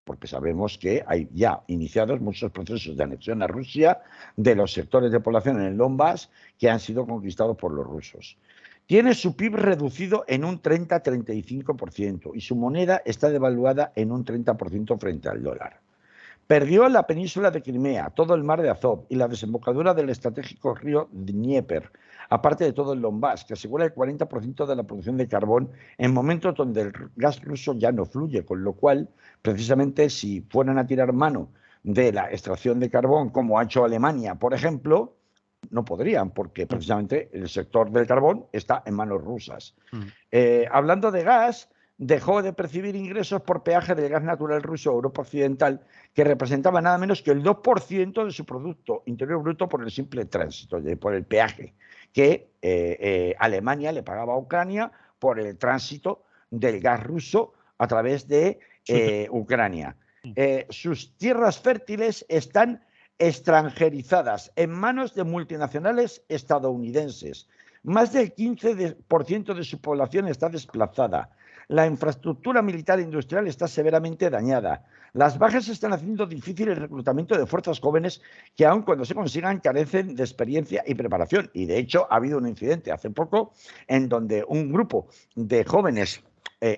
porque sabemos que hay ya iniciados muchos procesos de anexión a Rusia de los sectores de población en el Donbass que han sido conquistados por los rusos. Tiene su PIB reducido en un 30-35% y su moneda está devaluada en un 30% frente al dólar. Perdió la península de Crimea, todo el mar de Azov y la desembocadura del estratégico río Dnieper, aparte de todo el Donbass, que asegura el 40% de la producción de carbón en momentos donde el gas ruso ya no fluye, con lo cual, precisamente, si fueran a tirar mano de la extracción de carbón, como ha hecho Alemania, por ejemplo, no podrían, porque precisamente el sector del carbón está en manos rusas. Hablando de gas, dejó de percibir ingresos por peaje del gas natural ruso a Europa Occidental, que representaba nada menos que el 2% de su Producto Interior Bruto por el simple tránsito, por el peaje que Alemania le pagaba a Ucrania por el tránsito del gas ruso a través de Ucrania. Sus tierras fértiles están extranjerizadas en manos de multinacionales estadounidenses. Más del 15% de su población está desplazada. La infraestructura militar e industrial está severamente dañada. Las bajas están haciendo difícil el reclutamiento de fuerzas jóvenes que, aun cuando se consigan, carecen de experiencia y preparación. Y, de hecho, ha habido un incidente hace poco en donde un grupo de jóvenes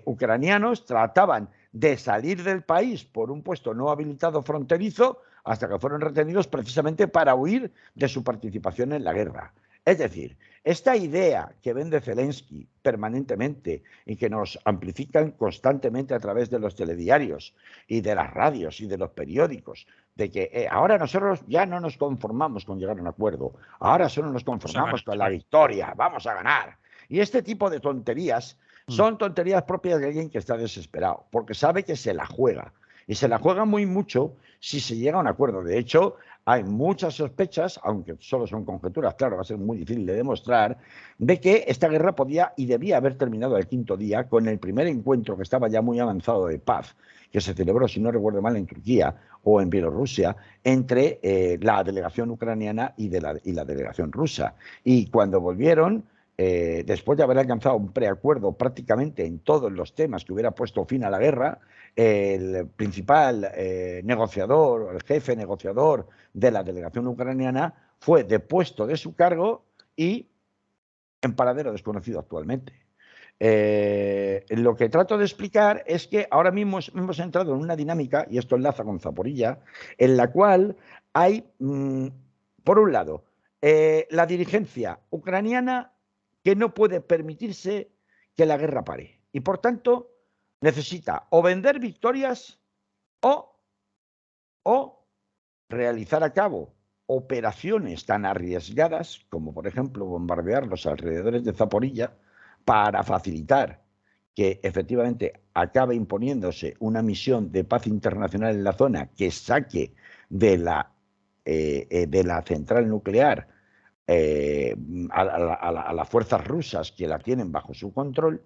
ucranianos trataban de salir del país por un puesto no habilitado fronterizo hasta que fueron retenidos precisamente para huir de su participación en la guerra. Es decir, esta idea que vende Zelensky permanentemente y que nos amplifican constantemente a través de los telediarios y de las radios y de los periódicos, de que ahora nosotros ya no nos conformamos con llegar a un acuerdo, ahora solo nos conformamos con la victoria, vamos a ganar. Y este tipo de tonterías son tonterías propias de alguien que está desesperado, porque sabe que se la juega. Y se la juega muy mucho si se llega a un acuerdo. De hecho, hay muchas sospechas, aunque solo son conjeturas, claro, va a ser muy difícil de demostrar, de que esta guerra podía y debía haber terminado el quinto día con el primer encuentro que estaba ya muy avanzado de paz, que se celebró, si no recuerdo mal, en Turquía o en Bielorrusia, entre la delegación ucraniana y la delegación rusa. Y cuando volvieron, después de haber alcanzado un preacuerdo prácticamente en todos los temas que hubiera puesto fin a la guerra, el principal negociador, el jefe negociador de la delegación ucraniana, fue depuesto de su cargo y en paradero desconocido actualmente. Lo que trato de explicar es que ahora mismo hemos entrado en una dinámica, y esto enlaza con Zaporilla, en la cual hay, por un lado, la dirigencia ucraniana que no puede permitirse que la guerra pare. Y por tanto, necesita o vender victorias o realizar a cabo operaciones tan arriesgadas como, por ejemplo, bombardear los alrededores de Zaporilla para facilitar que efectivamente acabe imponiéndose una misión de paz internacional en la zona que saque de la central nuclear a las fuerzas rusas que la tienen bajo su control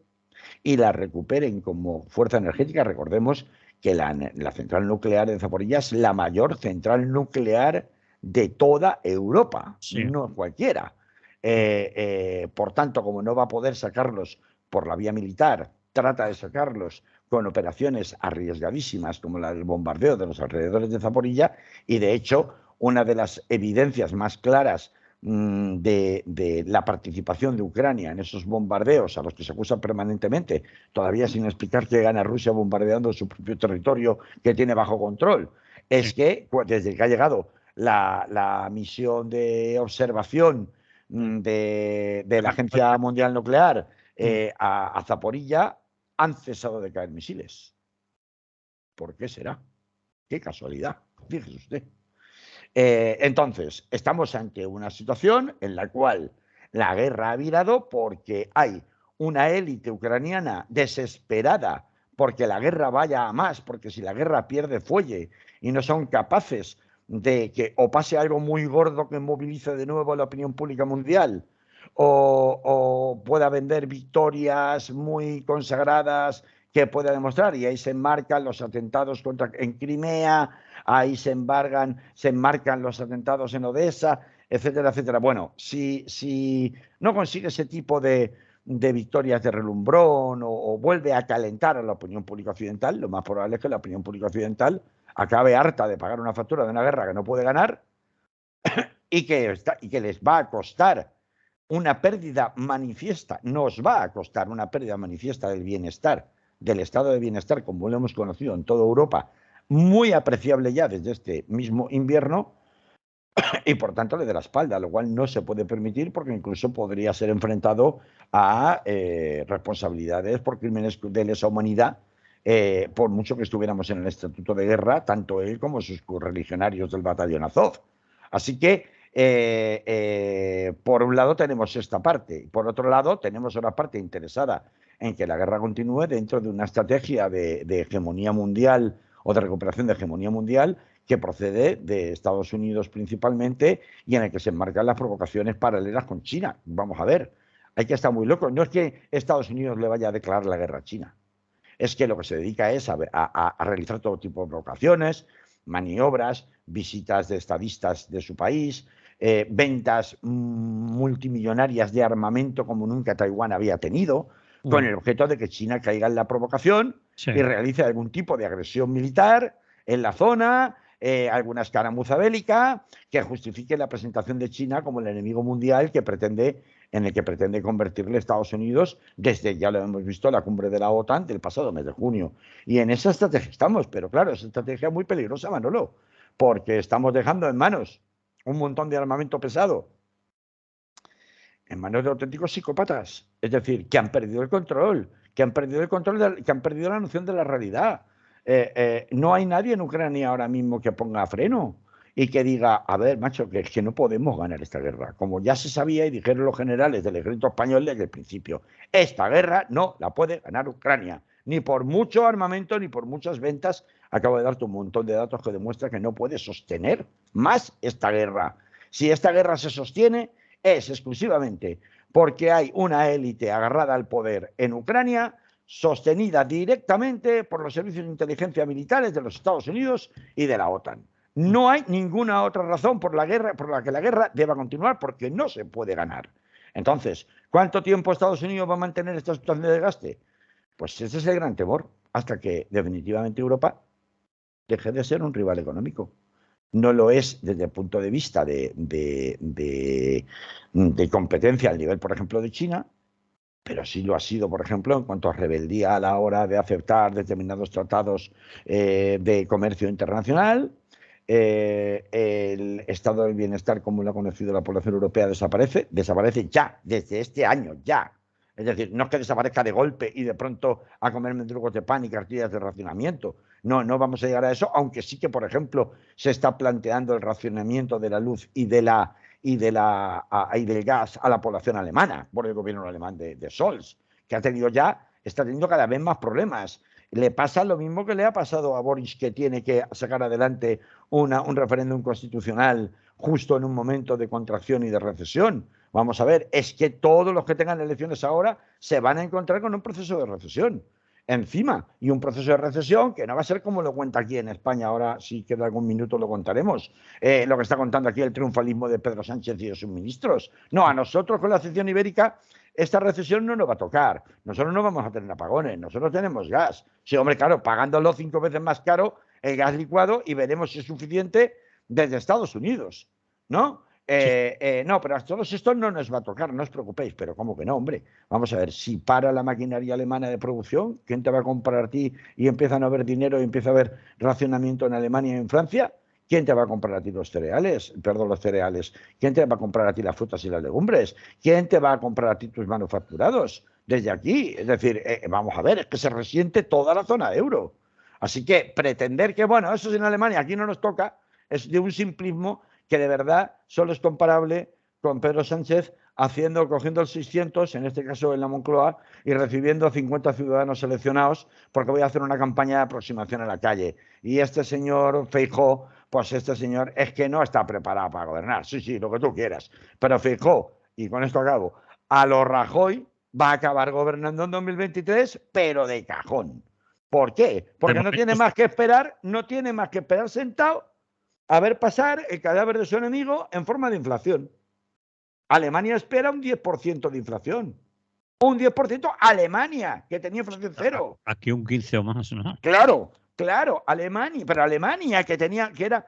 y la recuperen como fuerza energética. Recordemos que la central nuclear de Zaporilla es la mayor central nuclear de toda Europa, no cualquiera. Por tanto, como no va a poder sacarlos por la vía militar, trata de sacarlos con operaciones arriesgadísimas como la del bombardeo de los alrededores de Zaporilla, y de hecho una de las evidencias más claras de la participación de Ucrania en esos bombardeos a los que se acusa permanentemente, todavía sin explicar que gana Rusia bombardeando su propio territorio que tiene bajo control, es que desde que ha llegado la misión de observación de la Agencia Mundial Nuclear a Zaporilla, han cesado de caer misiles. ¿Por qué será? Qué casualidad, fíjese usted. Entonces, estamos ante una situación en la cual la guerra ha virado porque hay una élite ucraniana desesperada porque la guerra vaya a más, porque si la guerra pierde fuelle y no son capaces de que o pase algo muy gordo que movilice de nuevo a la opinión pública mundial o pueda vender victorias muy consagradas que pueda demostrar, y ahí se enmarcan los atentados en Crimea, ahí se enmarcan los atentados en Odessa, etcétera, etcétera. Bueno, si no consigue ese tipo de victorias de relumbrón o vuelve a calentar a la opinión pública occidental, lo más probable es que la opinión pública occidental acabe harta de pagar una factura de una guerra que no puede ganar y que les va a costar una pérdida manifiesta, nos va a costar una pérdida manifiesta del bienestar, del estado de bienestar, como lo hemos conocido en toda Europa, muy apreciable ya desde este mismo invierno y por tanto le dé la espalda, lo cual no se puede permitir porque incluso podría ser enfrentado a responsabilidades por crímenes de lesa humanidad, por mucho que estuviéramos en el estatuto de guerra, tanto él como sus correligionarios del batallón Azov. Así que, por un lado tenemos esta parte, por otro lado tenemos una parte interesada en que la guerra continúe dentro de una estrategia de hegemonía mundial o de recuperación de hegemonía mundial que procede de Estados Unidos principalmente y en el que se enmarcan las provocaciones paralelas con China. Vamos a ver, hay que estar muy locos. No es que Estados Unidos le vaya a declarar la guerra a China, es que lo que se dedica es a realizar todo tipo de provocaciones, maniobras, visitas de estadistas de su país, ventas multimillonarias de armamento como nunca Taiwán había tenido, con el objeto de que China caiga en la provocación y realice algún tipo de agresión militar en la zona, alguna escaramuza bélica que justifique la presentación de China como el enemigo mundial en el que pretende convertirle Estados Unidos desde, ya lo hemos visto, la cumbre de la OTAN del pasado mes de junio. Y en esa estrategia estamos, pero claro, esa estrategia es muy peligrosa, Manolo, porque estamos dejando en manos un montón de armamento pesado en manos de auténticos psicópatas, es decir, que han perdido el control, que han perdido la noción de la realidad. No hay nadie en Ucrania ahora mismo que ponga freno y que diga, a ver, macho, que es que no podemos ganar esta guerra. Como ya se sabía y dijeron los generales del ejército español desde el principio, esta guerra no la puede ganar Ucrania, ni por mucho armamento, ni por muchas ventas. Acabo de darte un montón de datos que demuestran que no puede sostener más esta guerra. Si esta guerra se sostiene, es exclusivamente porque hay una élite agarrada al poder en Ucrania, sostenida directamente por los servicios de inteligencia militares de los Estados Unidos y de la OTAN. No hay ninguna otra razón por la que la guerra deba continuar, porque no se puede ganar. Entonces, ¿cuánto tiempo Estados Unidos va a mantener esta situación de desgaste? Pues ese es el gran temor, hasta que definitivamente Europa deje de ser un rival económico. No lo es desde el punto de vista de competencia al nivel, por ejemplo, de China, pero sí lo ha sido, por ejemplo, en cuanto a rebeldía a la hora de aceptar determinados tratados de comercio internacional. El estado del bienestar, como lo ha conocido la población europea, desaparece ya, desde este año, ya. Es decir, no es que desaparezca de golpe y de pronto a comer mendrugos de pan y cartillas de racionamiento. No, no vamos a llegar a eso, aunque sí que, por ejemplo, se está planteando el racionamiento de la luz y del gas a la población alemana por el gobierno alemán de Scholz, que está teniendo cada vez más problemas. Le pasa lo mismo que le ha pasado a Boris, que tiene que sacar adelante un referéndum constitucional justo en un momento de contracción y de recesión. Vamos a ver, es que todos los que tengan elecciones ahora se van a encontrar con un proceso de recesión encima, y un proceso de recesión que no va a ser como lo cuenta aquí en España. Ahora, si queda algún minuto, lo contaremos. Lo que está contando aquí el triunfalismo de Pedro Sánchez y de sus ministros. No, a nosotros con la sección ibérica esta recesión no nos va a tocar. Nosotros no vamos a tener apagones, nosotros tenemos gas. Sí, hombre, claro, pagándolo 5 veces más caro el gas licuado, y veremos si es suficiente desde Estados Unidos, ¿no? No, pero a todos estos no nos va a tocar, no os preocupéis. Pero ¿cómo que no, hombre? Vamos a ver, si para la maquinaria alemana de producción, ¿quién te va a comprar a ti y empieza a no haber dinero y empieza a haber racionamiento en Alemania y en Francia? ¿Quién te va a comprar a ti los cereales? ¿Quién te va a comprar a ti las frutas y las legumbres? ¿Quién te va a comprar a ti tus manufacturados? Desde aquí, es decir, vamos a ver, es que se resiente toda la zona euro. Así que pretender que, bueno, eso es en Alemania, aquí no nos toca, es de un simplismo que de verdad solo es comparable con Pedro Sánchez cogiendo el 600, en este caso en la Moncloa, y recibiendo a 50 ciudadanos seleccionados porque voy a hacer una campaña de aproximación a la calle. Y este señor Feijóo, pues este señor es que no está preparado para gobernar. Sí, lo que tú quieras. Pero Feijóo, y con esto acabo, a lo Rajoy va a acabar gobernando en 2023, pero de cajón. ¿Por qué? Porque no tiene más que esperar sentado a ver pasar el cadáver de su enemigo en forma de inflación. Alemania espera un 10% de inflación. Un 10% Alemania, que tenía inflación cero. Aquí un 15 o más, ¿no? Claro, Alemania, pero Alemania que era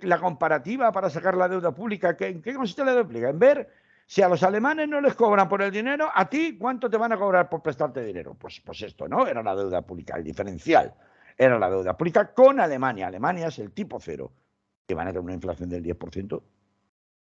la comparativa para sacar la deuda pública. ¿En qué consiste la deuda pública? En ver si a los alemanes no les cobran por el dinero, a ti, ¿cuánto te van a cobrar por prestarte dinero? Pues esto, ¿no? Era la deuda pública, el diferencial. era la deuda pública con Alemania. Alemania es el tipo cero. Que van a tener una inflación del 10%.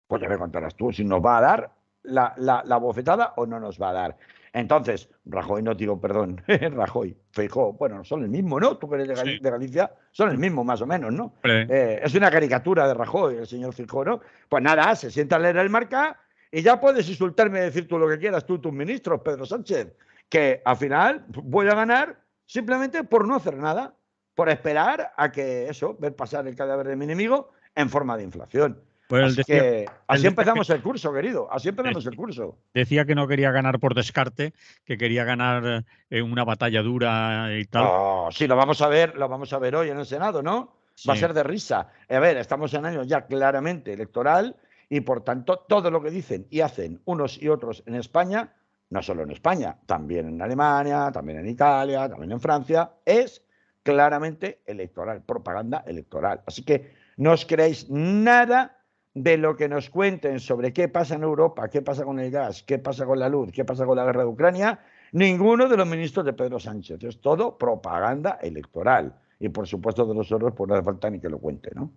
Pues ya me contarás tú si nos va a dar la bofetada o no nos va a dar. Entonces, Rajoy, no digo, perdón, Rajoy, Feijóo, bueno, son el mismo, ¿no? Tú que eres Sí. de Galicia, son el mismo más o menos, ¿no? Hombre. Es una caricatura de Rajoy, el señor Feijóo, ¿no? Pues nada, se sienta a leer el Marca y ya puedes insultarme y decir tú lo que quieras, tú y tus ministros, Pedro Sánchez, que al final voy a ganar simplemente por no hacer nada, por esperar a que eso, ver pasar el cadáver de mi enemigo en forma de inflación. Pues Así que así él decía empezamos el curso, querido. Así empezamos el curso. decía que no quería ganar por descarte, que quería ganar una batalla dura y tal. Oh, sí, lo vamos a ver hoy en el Senado, ¿no? Va a Sí. ser de risa. A ver, estamos en año ya claramente electoral y por tanto todo lo que dicen y hacen unos y otros en España, no solo en España, también en Alemania, también en Italia, también en Francia, es claramente electoral, propaganda electoral. Así que no os creéis nada de lo que nos cuenten sobre qué pasa en Europa, qué pasa con el gas, qué pasa con la luz, qué pasa con la guerra de Ucrania, ninguno de los ministros de Pedro Sánchez. Es todo propaganda electoral. Y por supuesto de los otros, pues no hace falta ni que lo cuente, ¿no?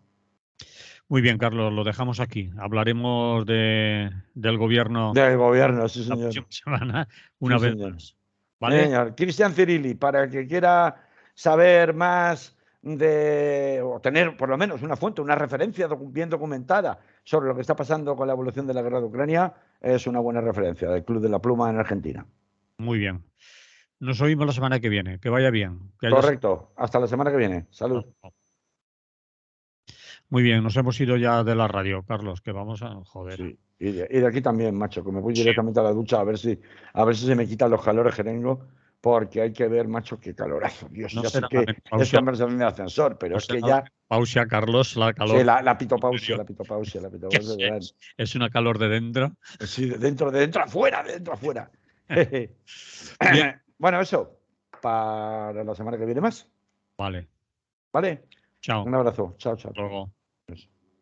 Muy bien, Carlos, lo dejamos aquí. Hablaremos del gobierno Del gobierno, sí, la señor. próxima semana una Sí, vez señor. más. ¿Vale? Señor. Cristian Cirilli, para el que quiera saber más o tener por lo menos una fuente, una referencia bien documentada sobre lo que está pasando con la evolución de la guerra de Ucrania, es una buena referencia del Club de la Pluma en Argentina. Muy bien. Nos oímos la semana que viene. Que vaya bien. Que haya... Correcto. Hasta la semana que viene. Salud. Muy bien, nos hemos ido ya de la radio, Carlos, que vamos a... Joder. Sí. Y de aquí también, macho, que me voy Sí. directamente a la ducha a ver si se me quitan los calores que tengo, porque hay que ver, macho, qué calorazo. Dios, No ya sé será la que es menopausia, conversación de ascensor, pero no es que será la ya... menopausia, Carlos, la Sí, calor la pitopausia, interior. la pitopausia, la ¿Qué pitopausia. es una calor de dentro. Sí, de dentro afuera, de dentro afuera. Bien. Bueno, eso, para la semana que viene más. Vale. ¿Vale? Chao. Un abrazo. Chao, chao. Hasta luego.